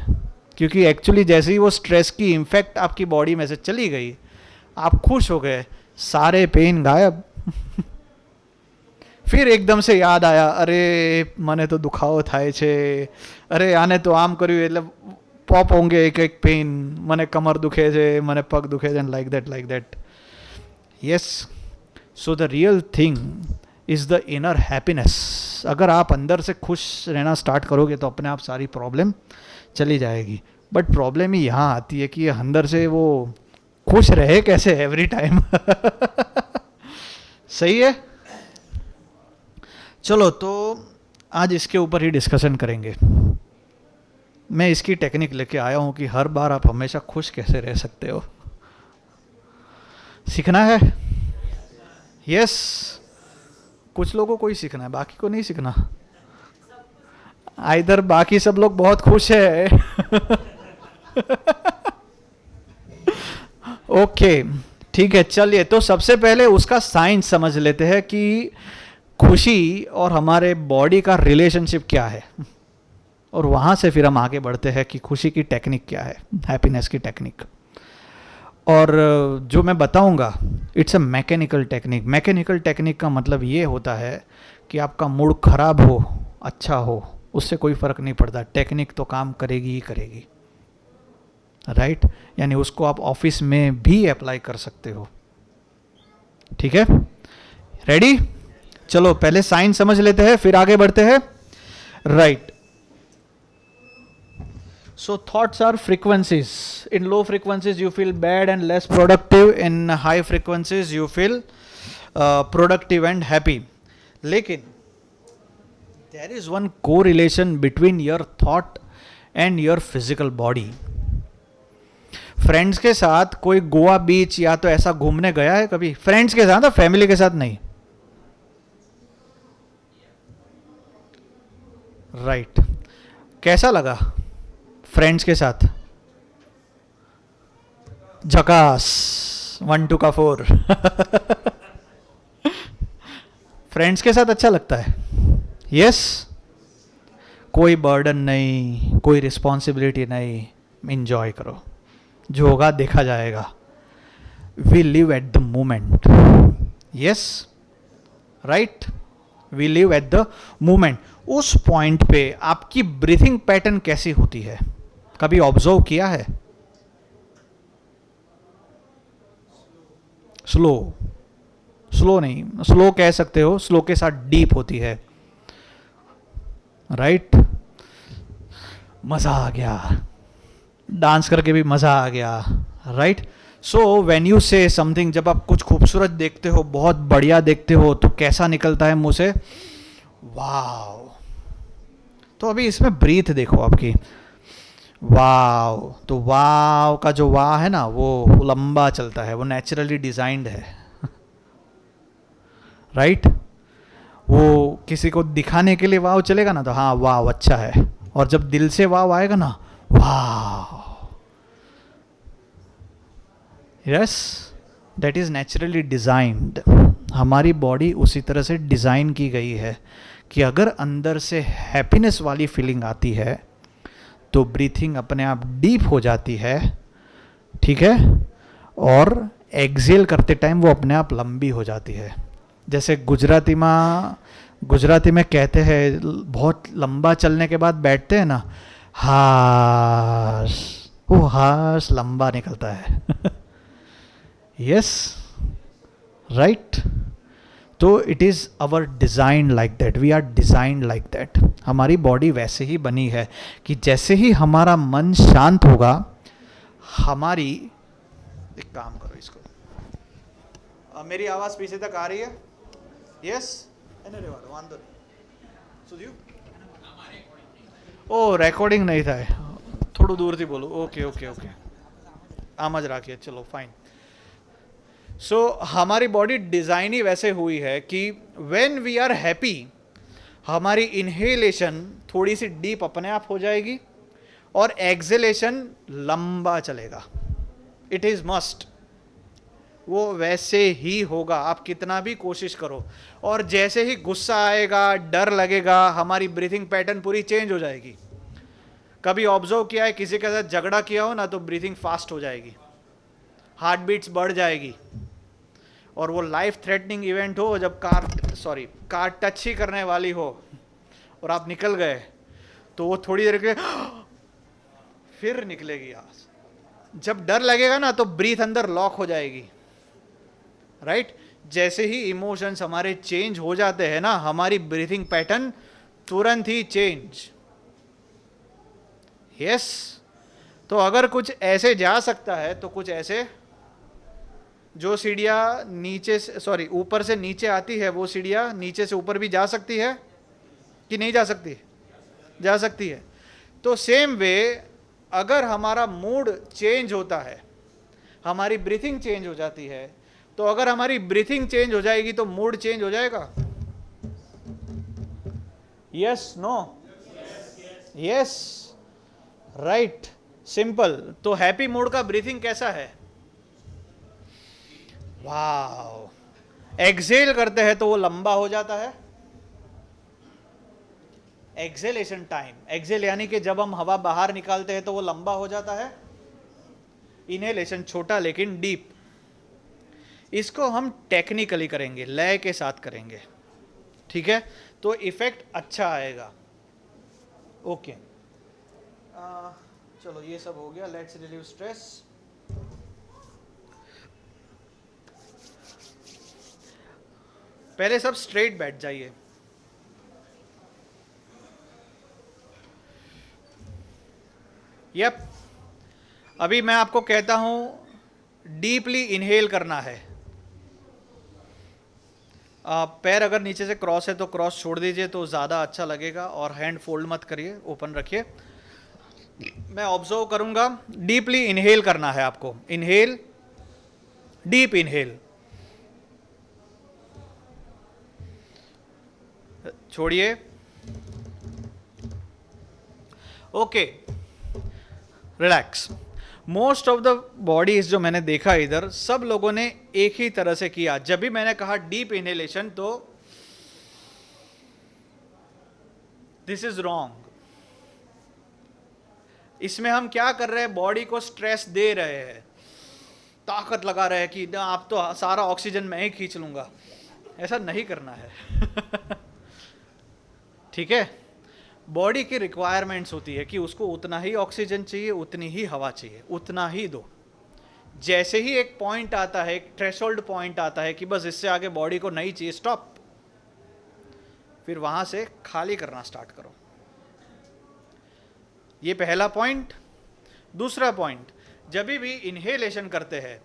क्योंकि एक्चुअली जैसे ही वो स्ट्रेस की इम्फेक्ट आपकी बॉडी में से चली गई, आप खुश हो गए, सारे पेन गायब। फिर एकदम से याद आया, अरे મને તો દુખાવો થાય છે, અરે આને તો આમ કર્યું એટલે પોપ હોંગે એક એક પેન, મને કમર દુખે છે, મને પગ દુખે છે, like that. Yes, so the real thing is the inner happiness. अगर आप अंदर से खुश रहना स्टार्ट करोगे तो अपने आप सारी प्रॉब्लम चली जाएगी। बट प्रॉब्लम ही यहाँ आती है कि अंदर से वो खुश रहे कैसे एवरी टाइम। सही है। चलो तो आज इसके ऊपर ही डिस्कशन करेंगे। मैं इसकी टेक्निक लेके आया हूँ कि हर बार आप हमेशा खुश कैसे रह सकते हो। सीखना है? यस। कुछ लोगों को ही सीखना है, बाकी को नहीं सीखना। इधर बाकी सब लोग बहुत खुश है। ओके, ठीक है। चलिए, तो सबसे पहले उसका साइंस समझ लेते हैं कि खुशी और हमारे बॉडी का रिलेशनशिप क्या है, और वहाँ से फिर हम आगे बढ़ते हैं कि खुशी की टेक्निक क्या है, हैप्पीनेस की टेक्निक। और जो मैं बताऊंगा it's a mechanical technique. Mechanical technique का मतलब ये होता है कि आपका मूड खराब हो, अच्छा हो, उससे कोई फ़र्क नहीं पड़ता, टेक्निक तो काम करेगी ही करेगी, राइट। यानी उसको आप ऑफिस में भी अप्लाई कर सकते हो। ठीक है, रेडी? चलो पहले साइंस समझ लेते हैं, फिर आगे बढ़ते हैं, right. So thoughts are frequencies. In low frequencies you feel bad and less productive. In high frequencies you feel productive and happy. लेकिन there is one correlation between your thought and your physical body. Friends के साथ कोई गोवा बीच या तो ऐसा घूमने गया है कभी? फ्रेंड्स के साथ, फैमिली के साथ नहीं. राइट. कैसा लगा फ्रेंड्स के साथ? झकास. 1 2 का 4. फ्रेंड्स के साथ अच्छा लगता है. यस. कोई बर्डन नहीं, कोई रिस्पॉन्सिबिलिटी नहीं, इंजॉय करो, जो होगा देखा जाएगा. We live at the moment. Yes, right. We live at the moment. उस पॉइंट पे आपकी ब्रीथिंग पैटर्न कैसी होती है, कभी ऑब्जर्व किया है? स्लो. स्लो नहीं, स्लो कह सकते हो, स्लो के साथ डीप होती है. राइट. मजा आ गया, डांस करके भी मजा आ गया. राइट. सो व्हेन यू से समथिंग, जब आप कुछ खूबसूरत देखते हो, बहुत बढ़िया देखते हो, तो कैसा निकलता है मुंह से? वाव. तो अभी इसमें ब्रीथ देखो आपकी. वाव. तो वाव का जो वाह है ना, वो लंबा चलता है, वो नेचुरली डिजाइंड है. राइट. वो किसी को दिखाने के लिए वाव चलेगा ना, तो हाँ वाव अच्छा है. और जब दिल से वाव आएगा ना, wow. Yes, that is naturally designed. हमारी बॉडी उसी तरह से डिजाइन की गई है कि अगर अंदर से हैप्पीनेस वाली फीलिंग आती है तो ब्रीथिंग अपने आप डीप हो जाती है. ठीक है. और एक्सेल करते टाइम वो अपने आप लंबी हो जाती है. जैसे गुजराती में कहते हैं, बहुत लंबा चलने के बाद बैठते हैं ना, हाश. वो हाश लंबा निकलता है. Yes, right. तो it is our design like that. We are designed like that. हमारी बॉडी वैसे ही बनी है कि जैसे ही हमारा मन शांत होगा, हमारी, एक काम करो इसको, मेरी आवाज़ पीछे तक आ रही है? यस. वांदो नहीं. ओ रेकॉर्डिंग नहीं था, थोड़ा दूर थी बोलो. ओके ओके ओके, आम ज राखिए. चलो फाइन. सो हमारी बॉडी डिज़ाइन ही वैसे हुई है कि व्हेन वी आर हैप्पी, हमारी इनहेलेशन थोड़ी सी डीप अपने आप हो जाएगी और एक्सेलेशन लंबा चलेगा. It is must. वो वैसे ही होगा, आप कितना भी कोशिश करो. और जैसे ही गुस्सा आएगा, डर लगेगा, हमारी ब्रीथिंग पैटर्न पूरी चेंज हो जाएगी. कभी ऑब्जर्व किया है, किसी के साथ झगड़ा किया हो ना, तो ब्रीथिंग फास्ट हो जाएगी, हार्ट बीट्स बढ़ जाएगी. और वो लाइफ थ्रेटनिंग इवेंट हो, जब कार टच ही करने वाली हो और आप निकल गए, तो वो थोड़ी देर के फिर निकलेगी आवाज. जब डर लगेगा ना, तो ब्रीथ अंदर लॉक हो जाएगी. राइट. जैसे ही इमोशंस हमारे चेंज हो जाते हैं ना, हमारी ब्रीथिंग पैटर्न तुरंत ही चेंज. यस. तो अगर कुछ ऐसे जा सकता है, तो कुछ ऐसे, जो सीढ़ियाँ नीचे से ऊपर से नीचे आती है, वो सीढ़ियाँ नीचे से ऊपर भी जा सकती है कि नहीं जा सकती? जा सकती है. तो सेम वे, अगर हमारा मूड चेंज होता है, हमारी ब्रीथिंग चेंज हो जाती है, तो अगर हमारी ब्रीथिंग चेंज हो जाएगी तो मूड चेंज हो जाएगा. Yes, no? Yes, right. Simple. तो हैप्पी मूड का ब्रीथिंग कैसा है? वाव. एक्सेल करते हैं तो वो लंबा हो जाता है. एक्सेलेशन टाइम, एक्सेल यानी कि जब हम हवा बाहर निकालते हैं तो वो लंबा हो जाता है. इनहेलेशन छोटा लेकिन डीप. इसको हम टेक्निकली करेंगे, लय के साथ करेंगे. ठीक है. तो इफेक्ट अच्छा आएगा. ओके. चलो ये सब हो गया. Let's relieve stress. पहले सब स्ट्रेट बैठ जाइए. यप, अभी मैं आपको कहता हूं डीपली इनहेल करना है। पैर अगर नीचे से क्रॉस है तो क्रॉस छोड़ दीजिए तो ज़्यादा अच्छा लगेगा, और हैंड फोल्ड मत करिए, ओपन रखिए। मैं ऑब्जर्व करूंगा, डीपली इनहेल करना है आपको। इनहेल, डीप इनहेल, छोड़िए। Okay, relax. Most of the bodies जो मैंने देखा इधर, सब लोगों ने एक ही तरह से किया। जब भी मैंने कहा डीप इनहेलेशन तो दिस इज रॉन्ग। इसमें हम क्या कर रहे हैं, बॉडी को स्ट्रेस दे रहे हैं, ताकत लगा रहे हैं कि ना आप तो सारा ऑक्सीजन मैं ही खींच लूंगा। ऐसा नहीं करना है। ठीक है, बॉडी की रिक्वायरमेंट्स होती है कि उसको उतना ही ऑक्सीजन चाहिए, उतनी ही हवा चाहिए, उतना ही दो। जैसे ही एक पॉइंट आता है, एक थ्रेशोल्ड पॉइंट आता है कि बस इससे आगे बॉडी को नहीं चाहिए, स्टॉप, फिर वहां से खाली करना स्टार्ट करो। ये पहला पॉइंट। दूसरा पॉइंट, जब भी इनहेलेशन करते हैं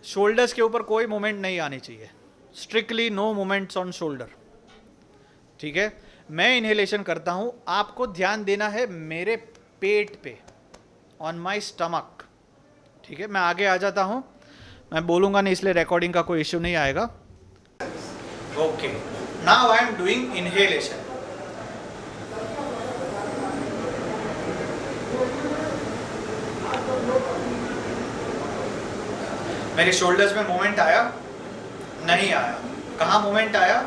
शोल्डर्स के ऊपर कोई मूवमेंट नहीं आनी चाहिए, strictly no movements on shoulder. ठीक है, मैं इनहेलेशन करता हूं, आपको ध्यान देना है मेरे पेट पे, ऑन माई स्टमक। ठीक है, मैं आगे आ जाता हूं, मैं बोलूंगा नहीं इसलिए रिकॉर्डिंग का कोई इश्यू नहीं आएगा। Okay, now I am doing inhalation. मेरे शोल्डर्स में मूवमेंट आया? नहीं आया। कहाँ मूवमेंट आया?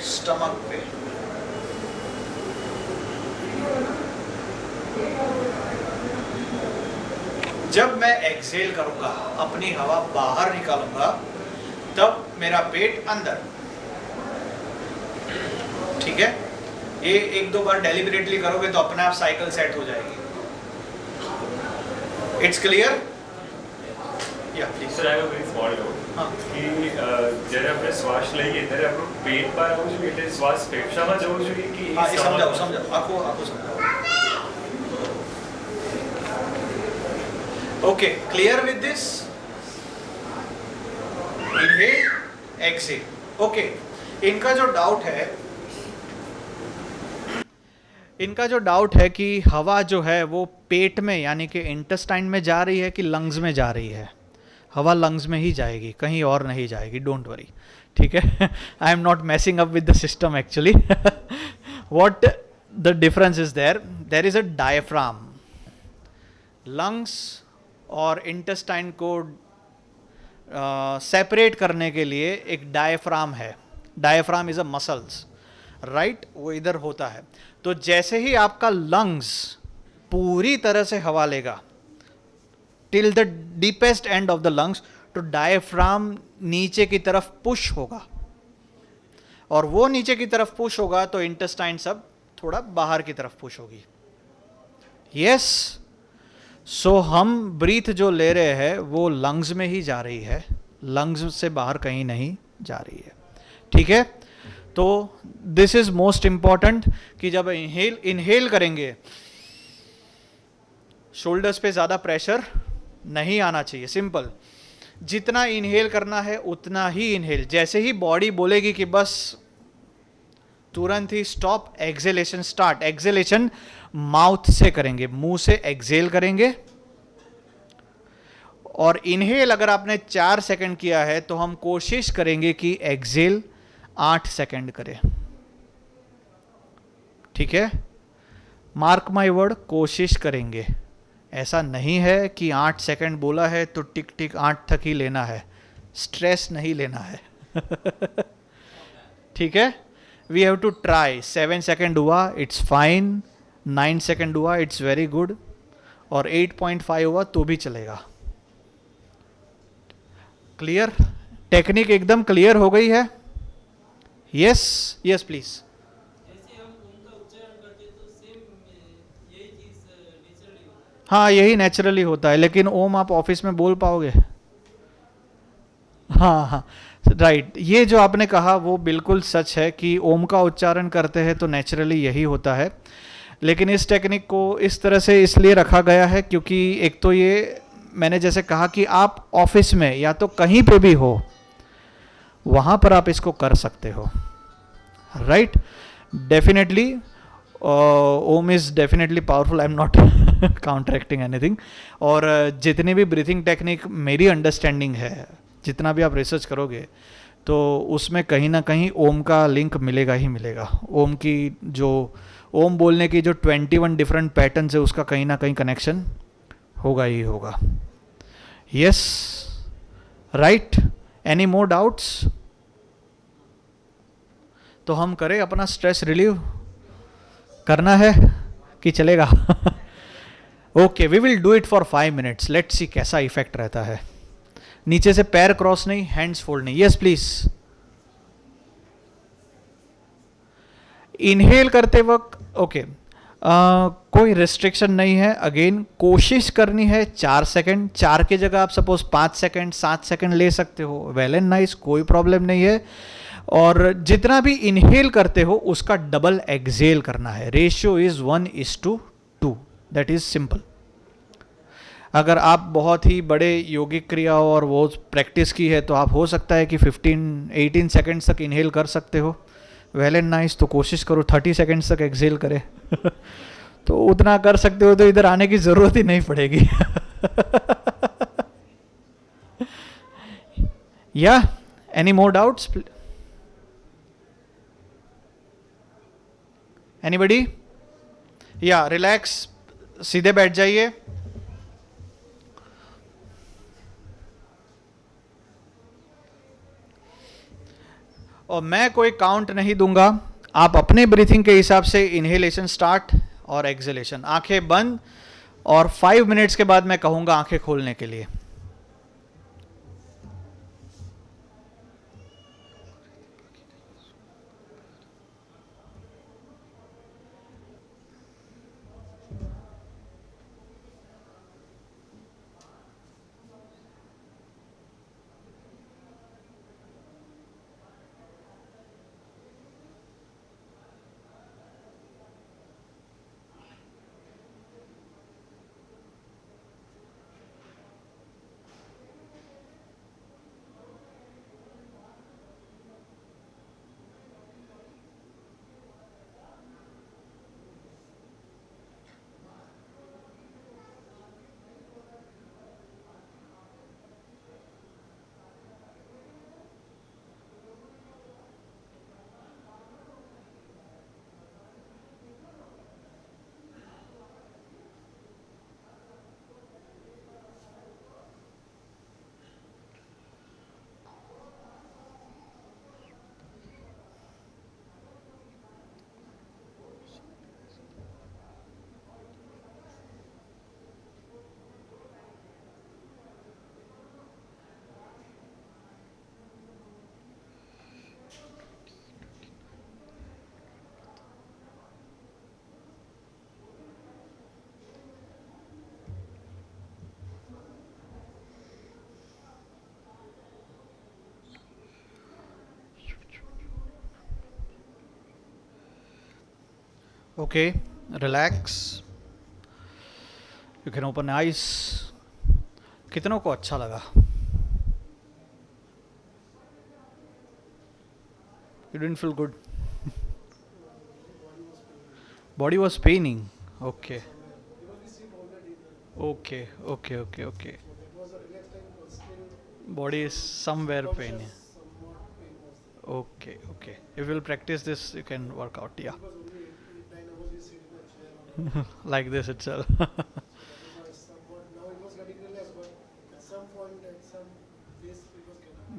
स्टमक पे। जब मैं एक्सहेल करूंगा, अपनी हवा बाहर निकालूंगा, तब मेरा पेट अंदर। ठीक है, ये एक दो बार डेलिबरेटली करोगे तो अपने आप साइकिल सेट हो जाएगी। It's clear? Sir I have very small doubt કે જ્યારે આપણે શ્વાસ લઈએ ત્યારે આપણું પેટ બહાર આવવું જોઈએ, એટલે શ્વાસ ફેફસામાં જવો જોઈએ કે હા, એ સમજાવો આખો સમજાવો। Okay, clear with this? Inhale, exhale. Okay, इनका जो डाउट है कि हवा जो है वो पेट में यानी कि इंटेस्टाइन में जा रही है कि लंग्स में जा रही है। हवा लंग्स में ही जाएगी, कहीं और नहीं जाएगी, डोंट वरी। ठीक है, I am not messing up with the system actually. What the difference is there is a diaphragm. Lungs और इंटेस्टाइन को सेपरेट करने के लिए एक डायफ्राम है। Diaphragm is a muscles, right, वो इधर होता है। तो जैसे ही आपका लंग्स पूरी तरह से हवा लेगा till the deepest end of the lungs, तो डायफ्राम नीचे की तरफ पुश होगा, और वो नीचे की तरफ पुश होगा तो इंटेस्टाइन सब थोड़ा बाहर की तरफ पुश होगी। यस, सो हम ब्रीथ जो ले रहे हैं वो लंग्स में ही जा रही है, लंग्स से बाहर कहीं नहीं जा रही है। ठीक है, तो दिस इज मोस्ट इंपॉर्टेंट कि जब इनहेल करेंगे शोल्डर्स पे ज्यादा प्रेशर नहीं आना चाहिए। सिंपल, जितना इनहेल करना है उतना ही इनहेल। जैसे ही बॉडी बोलेगी कि बस, तुरंत ही stop, exhalation start. Exhalation mouth से करेंगे, मुंह से एक्सेल करेंगे। और इनहेल अगर आपने 4 सेकंड किया है तो हम कोशिश करेंगे कि एक्सेल 8 सेकंड करें। ठीक है, मार्क माय वर्ड, कोशिश करेंगे। ऐसा नहीं है कि 8 सेकंड बोला है तो टिक टिक 8 तक ही लेना है, स्ट्रेस नहीं लेना है। ठीक है, we have to try. 7 second हुआ, इट्स फाइन। 9 सेकंड हुआ, इट्स वेरी गुड। और 8.5 हुआ तो भी चलेगा। क्लियर? टेक्निक एकदम क्लियर हो गई है? Yes, yes please. हाँ, यही नेचुरली होता है, लेकिन ओम आप ऑफिस में बोल पाओगे? हाँ हाँ, राइट। ये जो आपने कहा वो बिल्कुल सच है कि ओम का उच्चारण करते हैं तो नेचुरली यही होता है। लेकिन इस टेक्निक को इस तरह से इसलिए रखा गया है क्योंकि एक तो ये मैंने जैसे कहा कि आप ऑफिस में या तो कहीं पे भी हो, वहाँ पर आप इसको कर सकते हो, right? Definitely Om is definitely powerful, I am not counteracting anything. और जितनी भी ब्रीथिंग टेक्निक मेरी अंडरस्टैंडिंग है, जितना भी आप रिसर्च करोगे तो उसमें कहीं ना कहीं ओम का लिंक मिलेगा ही मिलेगा. ओम की जो ओम बोलने की जो 21 डिफरेंट पैटर्न्स है उसका कहीं ना कहीं कनेक्शन होगा ही होगा. Yes, right? Any more doubts? तो हम करें अपना स्ट्रेस रिलीव करना है कि चलेगा? Okay, we will do it for 5 minutes. Let's see कैसा इफेक्ट रहता है. नीचे से पैर क्रॉस नहीं, हैंड्स फोल्ड नहीं. Yes please. इनहेल करते वक्त ओके, कोई रिस्ट्रिक्शन नहीं है. अगेन कोशिश करनी है 4 सेकंड. 4 की जगह आप सपोज 5 सेकंड 7 सेकंड ले सकते हो. वेल एंड नाइस, कोई प्रॉब्लम नहीं है. और जितना भी इनहेल करते हो उसका डबल एक्सेल करना है. Ratio is 1:2. That is simple. अगर आप बहुत ही बड़े योगिक क्रिया और वो प्रैक्टिस की है तो आप हो सकता है कि 15-18 सेकेंड्स तक इनहेल कर सकते हो. Well and nice. तो कोशिश करो 30 सेकेंड्स तक एक्सेल करें. तो उतना कर सकते हो तो इधर आने की ज़रूरत ही नहीं पड़ेगी. या एनी मोर डाउट्स? एनीबडी? या रिलैक्स, सीधे बैठ जाइए. और मैं कोई काउंट नहीं दूंगा. आप अपने ब्रीथिंग के हिसाब से इनहेलेशन स्टार्ट और एक्सहेलेशन. आंखें बंद. और 5 मिनट्स के बाद मैं कहूंगा आंखें खोलने के लिए. Okay, relax. You can open eyes. कितनों को अच्छा लगा? You didn't feel good? Body was paining. Okay okay okay okay okay. Body is somewhere pain. Okay okay. If you will practice this, you can work out. Yeah. Like this itself.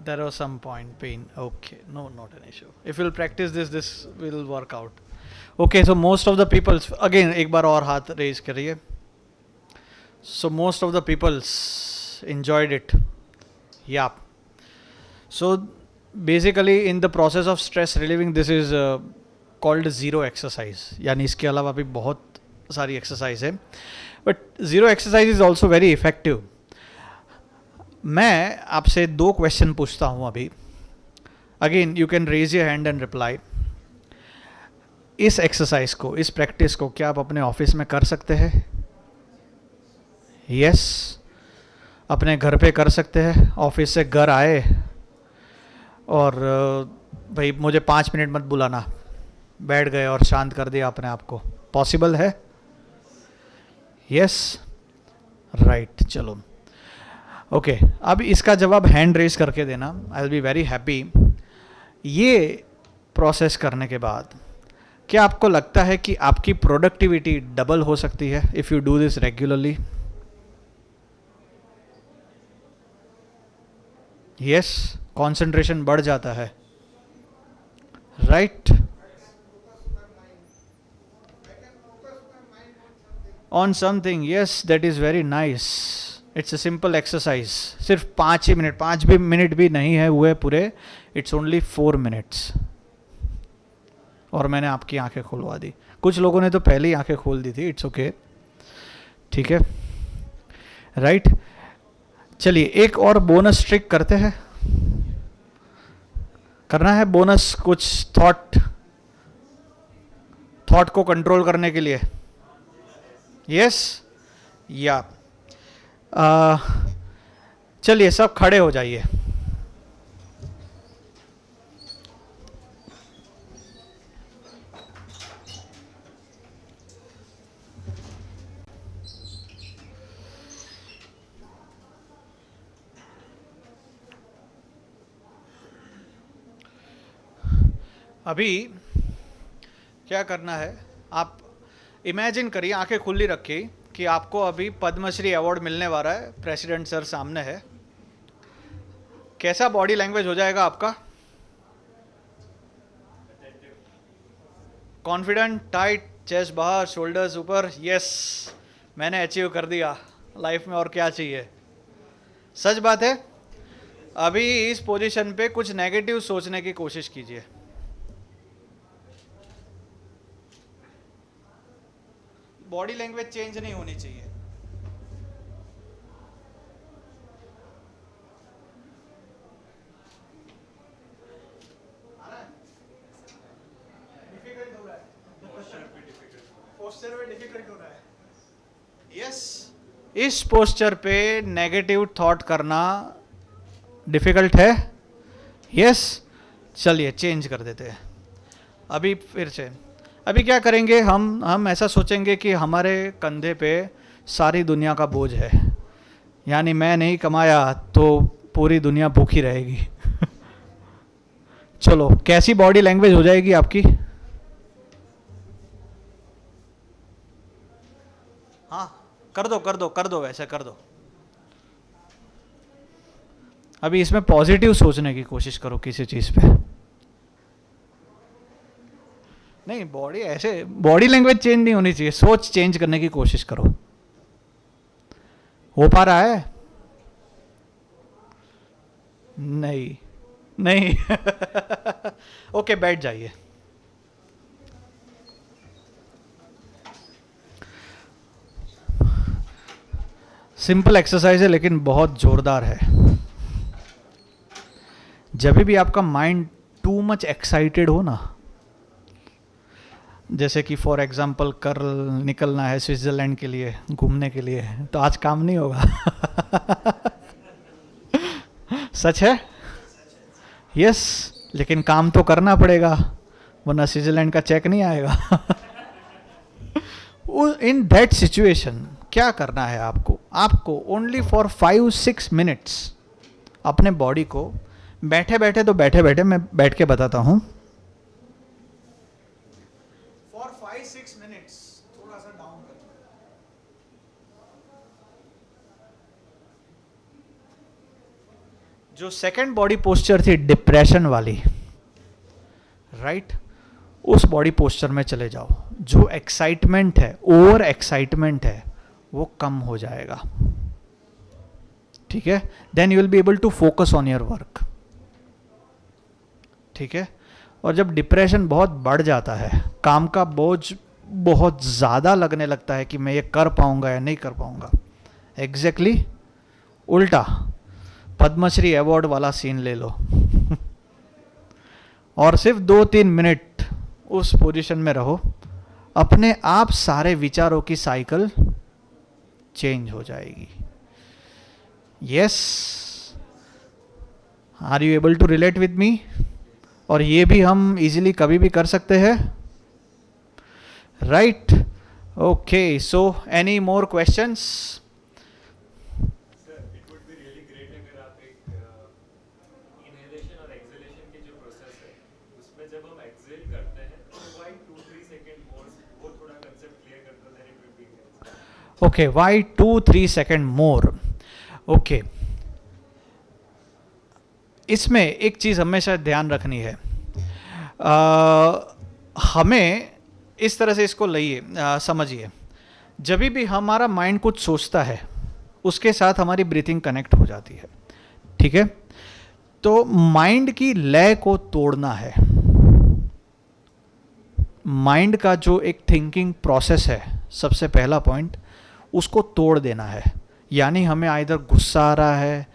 There was some point pain. Okay, no, not an issue. If you'll practice this, this will work out. Okay, so most of the people, again एक बार और हाथ raise करिए. So most of the people enjoyed it. Yeah. So basically in the process of stress relieving, this is called zero exercise. यानी इसके अलावा भी बहुत सारी एक्सरसाइज है. But zero exercise is also very effective. मैं आपसे 2 क्वेश्चन पूछता हूँ अभी. Again you can raise your hand and reply. इस एक्सरसाइज को, इस प्रैक्टिस को क्या आप अपने ऑफिस में कर सकते हैं? यस, अपने घर पे कर सकते हैं। ऑफिस से घर आए और भाई मुझे 5 मिनट मत बुलाना, बैठ गए और शांत कर दिया अपने आप को। पॉसिबल है? Yes, right. चलो ओके, अब इसका जवाब हैंड रेज करके देना, आई विल बी वेरी हैप्पी। ये प्रोसेस करने के बाद क्या आपको लगता है कि आपकी प्रोडक्टिविटी डबल हो सकती है if you do this regularly? Yes, concentration बढ़ जाता है, right? On something, yes, that is very nice. It's a simple exercise. सिर्फ 5 ही मिनट, 5 भी मिनट भी नहीं है हुए पूरे, इट्स ओनली 4 मिनट्स। और मैंने आपकी आंखें खुलवा दी। कुछ लोगों ने तो पहले ही आंखें खोल दी थी, इट्स ओके, ठीक है, राइट? चलिए एक और बोनस ट्रिक करते हैं। करना है बोनस कुछ थॉट को कंट्रोल करने के लिए? यस, या चलिए सब खड़े हो जाइए। अभी क्या करना है, आप इमेजिन करिए, आंखें खुली रखिए कि आपको अभी पद्मश्री अवार्ड मिलने वाला है, प्रेसिडेंट सर सामने है। कैसा बॉडी लैंग्वेज हो जाएगा आपका? कॉन्फिडेंट, टाइट, चेस्ट बाहर, शोल्डर्स ऊपर। यस, मैंने अचीव कर दिया लाइफ में, और क्या चाहिए? सच बात है। अभी इस पोजीशन पे कुछ नेगेटिव सोचने की कोशिश कीजिए। बॉडी लैंग्वेज चेंज नहीं होनी चाहिए। डिफिकल्ट हो रहा है, पोस्चर में डिफिकल्ट हो रहा है। यस, इस पोस्चर पे नेगेटिव थॉट करना डिफिकल्ट है। यस, चलिए चेंज कर देते हैं। अभी फिर से, अभी क्या करेंगे, हम ऐसा सोचेंगे कि हमारे कंधे पे सारी दुनिया का बोझ है, यानी मैं नहीं कमाया तो पूरी दुनिया भूखी रहेगी। चलो, कैसी बॉडी लैंग्वेज हो जाएगी आपकी? हाँ, कर दो, वैसे कर दो। अभी इसमें पॉजिटिव सोचने की कोशिश करो किसी चीज़ पे। नहीं, बॉडी लैंग्वेज चेंज नहीं होनी चाहिए, सोच चेंज करने की कोशिश करो। हो पा रहा है? नहीं। ओके, बैठ जाइए। सिंपल एक्सरसाइज है लेकिन बहुत जोरदार है। जब भी आपका माइंड टू मच एक्साइटेड हो ना, जैसे कि फॉर एग्जांपल कल निकलना है स्विट्ज़रलैंड के लिए घूमने के लिए, तो आज काम नहीं होगा। सच है? यस, लेकिन काम तो करना पड़ेगा, वरना स्विट्ज़रलैंड का चेक नहीं आएगा। इन दैट सिचुएशन क्या करना है आपको ओनली फॉर 5-6 मिनट्स अपने बॉडी को बैठे बैठे मैं बैठ के बताता हूँ। फॉर 5-6 मिनट्स थोड़ा सा डाउन कर, जो सेकंड बॉडी पोस्चर थी डिप्रेशन वाली, राइट, उस बॉडी पोस्चर में चले जाओ। जो एक्साइटमेंट है, ओवर एक्साइटमेंट है, वो कम हो जाएगा, ठीक है? Then you will be able to focus on your work, ठीक है? और जब डिप्रेशन बहुत बढ़ जाता है, काम का बोझ बहुत ज़्यादा लगने लगता है कि मैं ये कर पाऊंगा या नहीं कर पाऊंगा, एग्जैक्टली उल्टा पद्मश्री अवार्ड वाला सीन ले लो। और सिर्फ 2-3 मिनट उस पोजीशन में रहो, अपने आप सारे विचारों की साइकिल चेंज हो जाएगी. Yes, are you able to relate with me? और ये भी हम इजीली कभी भी कर सकते हैं, right? Okay, so any more questions? Okay, why 2-3 second more? Okay, इसमें एक चीज़ हमेशा ध्यान रखनी है. हमें इस तरह से इसको लइए, समझिए. जब भी हमारा माइंड कुछ सोचता है उसके साथ हमारी ब्रीथिंग कनेक्ट हो जाती है, ठीक है? तो माइंड की लय को तोड़ना है. माइंड का जो एक थिंकिंग प्रोसेस है, सबसे पहला पॉइंट, उसको तोड़ देना है. यानी हमें आइदर गुस्सा आ रहा है,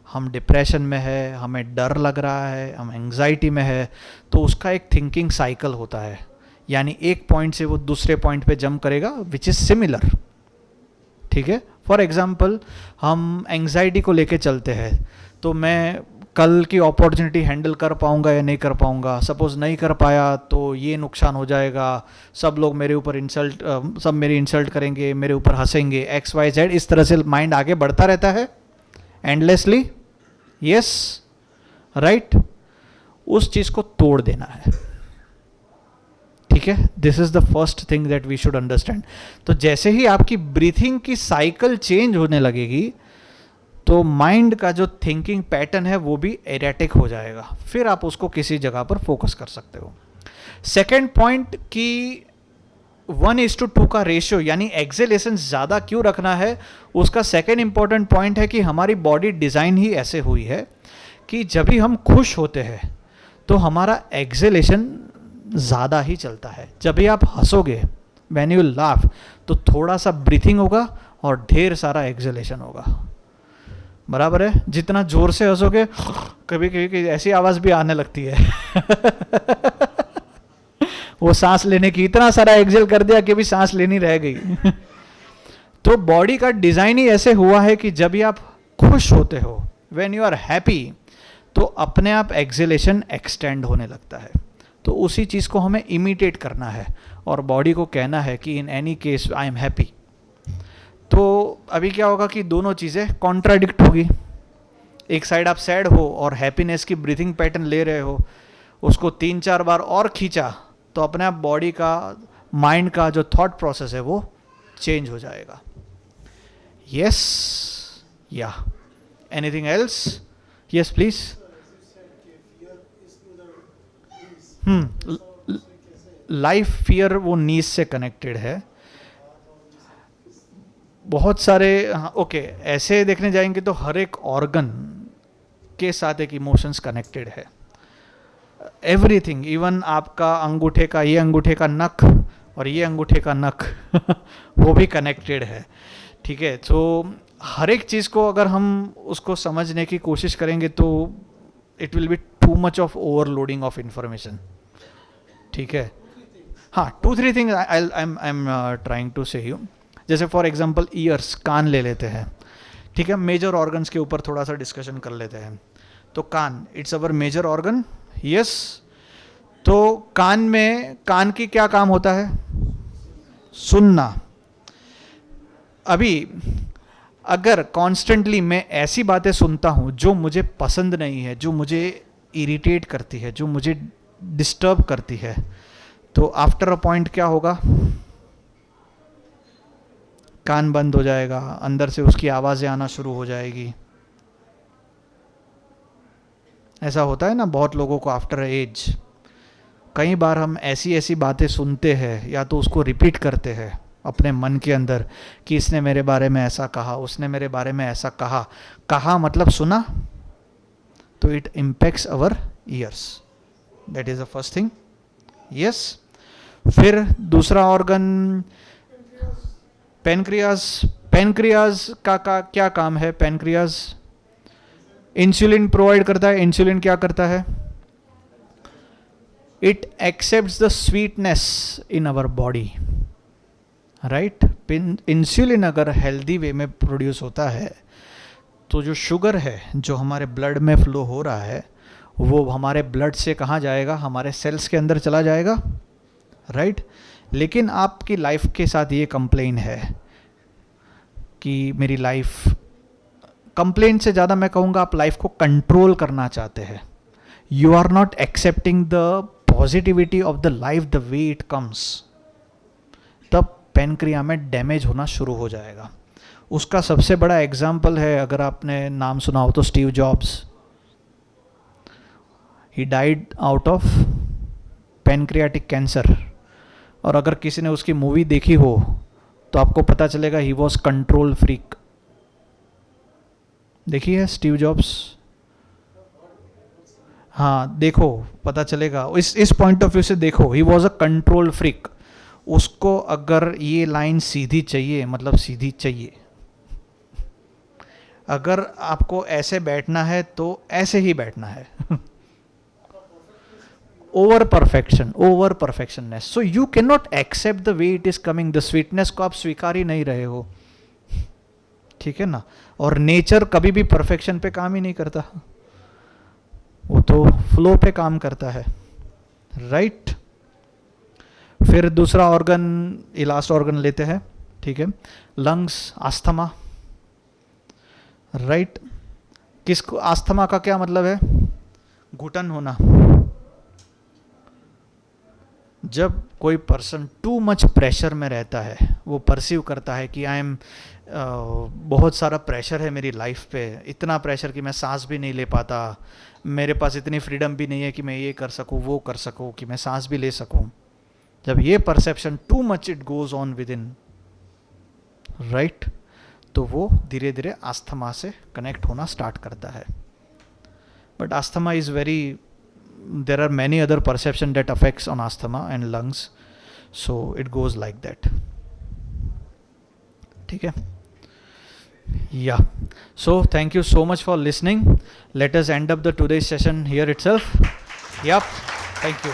हम डिप्रेशन में है, हमें डर लग रहा है, हम एंग्जाइटी में है, तो उसका एक थिंकिंग साइकिल होता है. यानी एक पॉइंट से वो दूसरे पॉइंट पे जंप करेगा विच इज़ सिमिलर, ठीक है? फॉर एग्जांपल, हम एंग्जाइटी को लेके चलते हैं, तो मैं कल की अपॉर्चुनिटी हैंडल कर पाऊंगा या नहीं कर पाऊंगा. सपोज नहीं कर पाया तो ये नुकसान हो जाएगा, सब लोग मेरे ऊपर सब मेरी इंसल्ट करेंगे, मेरे ऊपर हंसेंगे, XYZ. इस तरह से माइंड आगे बढ़ता रहता है एंडलेसली. Yes, right? उस चीज़ को तोड़ देना है, ठीक है? This is the first thing that we should understand. तो जैसे ही आपकी ब्रीथिंग की साइकिल चेंज होने लगेगी तो माइंड का जो थिंकिंग पैटर्न है वो भी एरेटिक हो जाएगा. फिर आप उसको किसी जगह पर फोकस कर सकते हो. सेकेंड पॉइंट कि 1:2 का रेशियो यानी एक्सेलेशन ज़्यादा क्यों रखना है, उसका सेकेंड इंपॉर्टेंट पॉइंट है कि हमारी बॉडी डिज़ाइन ही ऐसे हुई है कि जब भी हम खुश होते हैं तो हमारा एक्सेलेशन ज़्यादा ही चलता है. जब भी आप हंसोगे, व्हेन यू लाफ, तो थोड़ा सा ब्रीथिंग होगा और ढेर सारा एक्सेलेशन होगा. बराबर है? जितना जोर से हंसोगे, कभी कभी ऐसी आवाज़ भी आने लगती है वो सांस लेने की, इतना सारा एक्सेल कर दिया कि भी सांस लेनी रह गई तो बॉडी का डिज़ाइन ही ऐसे हुआ है कि जब भी आप खुश होते हो, व्हेन यू आर हैप्पी, तो अपने आप एक्सेलेशन एक्सटेंड होने लगता है. तो उसी चीज़ को हमें इमिटेट करना है और बॉडी को कहना है कि in any case I am happy. तो अभी क्या होगा कि दोनों चीज़ें कॉन्ट्राडिक्ट होगी. एक साइड आप सैड हो और हैप्पीनेस की ब्रीथिंग पैटर्न ले रहे हो, उसको 3-4 बार और खींचा तो अपने आप बॉडी का, माइंड का जो थॉट प्रोसेस है वो चेंज हो जाएगा. यस, या anything else? Yes please. Life fear वो नीज से कनेक्टेड है. बहुत सारे, ओके, ऐसे देखने जाएंगे तो हर एक ऑर्गन के साथ एक इमोशंस कनेक्टेड है. एवरीथिंग, इवन आपका अंगूठे का, ये अंगूठे का नख और ये अंगूठे का नख वो भी कनेक्टेड है, ठीक है? तो हर एक चीज़ को अगर हम उसको समझने की कोशिश करेंगे तो it will be too much of overloading of information, ठीक है? हाँ, 2-3 things I am trying to say you. जैसे फॉर एग्जांपल ईयर्स, कान ले लेते हैं, ठीक है? मेजर ऑर्गन्स के ऊपर थोड़ा सा डिस्कशन कर लेते हैं. तो कान, it's our major organ. Yes. तो कान की क्या काम होता है? सुनना. अभी अगर कॉन्स्टेंटली मैं ऐसी बातें सुनता हूँ जो मुझे पसंद नहीं है, जो मुझे इरिटेट करती है, जो मुझे डिस्टर्ब करती है, तो आफ्टर अ पॉइंट क्या होगा? कान बंद हो जाएगा, अंदर से उसकी आवाज़ें आना शुरू हो जाएगी. ऐसा होता है ना बहुत लोगों को आफ्टर एज. कई बार हम ऐसी ऐसी बातें सुनते हैं या तो उसको रिपीट करते हैं अपने मन के अंदर कि इसने मेरे बारे में ऐसा कहा, उसने मेरे बारे में ऐसा कहा. कहा मतलब सुना, तो it impacts our years. That is the first thing. Yes. फिर दूसरा ऑर्गन पेनक्रियाज. पेनक्रियाज का क्या काम है? पेनक्रियाज इंसुलिन प्रोवाइड करता है. इंसुलिन क्या करता है? it accepts the sweetness in our body, right? Insulin अगर हेल्दी वे में प्रोड्यूस होता है तो जो शुगर है जो हमारे ब्लड में फ्लो हो रहा है वो हमारे ब्लड से कहाँ जाएगा, हमारे सेल्स के अंदर चला जाएगा, राइट? लेकिन आपकी लाइफ के साथ ये कंप्लेन है कि मेरी लाइफ, कंप्लेन से ज़्यादा मैं कहूँगा आप लाइफ को कंट्रोल करना चाहते हैं. You are not accepting the positivity of the life the way it comes. तब पैनक्रिया में डैमेज होना शुरू हो जाएगा. उसका सबसे बड़ा एग्जाम्पल है, अगर आपने नाम सुना हो तो, Steve jobs. He died out of pancreatic cancer. और अगर किसी ने उसकी मूवी देखी हो तो आपको पता चलेगा ही वॉज कंट्रोल फ्रीक. देखी है स्टीव जॉब्स? हाँ, देखो पता चलेगा. इस पॉइंट ऑफ व्यू से देखो, he was a control freak. उसको अगर ये लाइन सीधी चाहिए, मतलब सीधी चाहिए. अगर आपको ऐसे बैठना है तो ऐसे ही बैठना है. Over perfectionness. So you can not accept the way it is coming. The sweetness को आप स्वीकार ही नहीं रहे हो, ठीक है ना? और नेचर कभी भी परफेक्शन पे काम ही नहीं करता, वो तो फ्लो पे काम करता है, राइट? फिर दूसरा ऑर्गन, ये लास्ट ऑर्गन लेते हैं, ठीक है? Lungs, asthma, right? किसको आस्थमा का क्या मतलब है? घुटन होना. जब कोई पर्सन टू मच प्रेशर में रहता है, वो परसीव करता है कि आई एम, बहुत सारा प्रेशर है मेरी लाइफ पे, इतना प्रेशर कि मैं सांस भी नहीं ले पाता, मेरे पास इतनी फ्रीडम भी नहीं है कि मैं ये कर सकूँ, वो कर सकूँ, कि मैं सांस भी ले सकूँ. जब ये perception too much it goes on with in, right, तो वो धीरे धीरे आस्थमा से कनेक्ट होना स्टार्ट करता है. But asthma is very, there are many other perception that affects on asthma and lungs, so it goes like that. ठीक है? Yeah. So thank you so much for listening. Let us end up the today's session here itself. Yep. Thank you.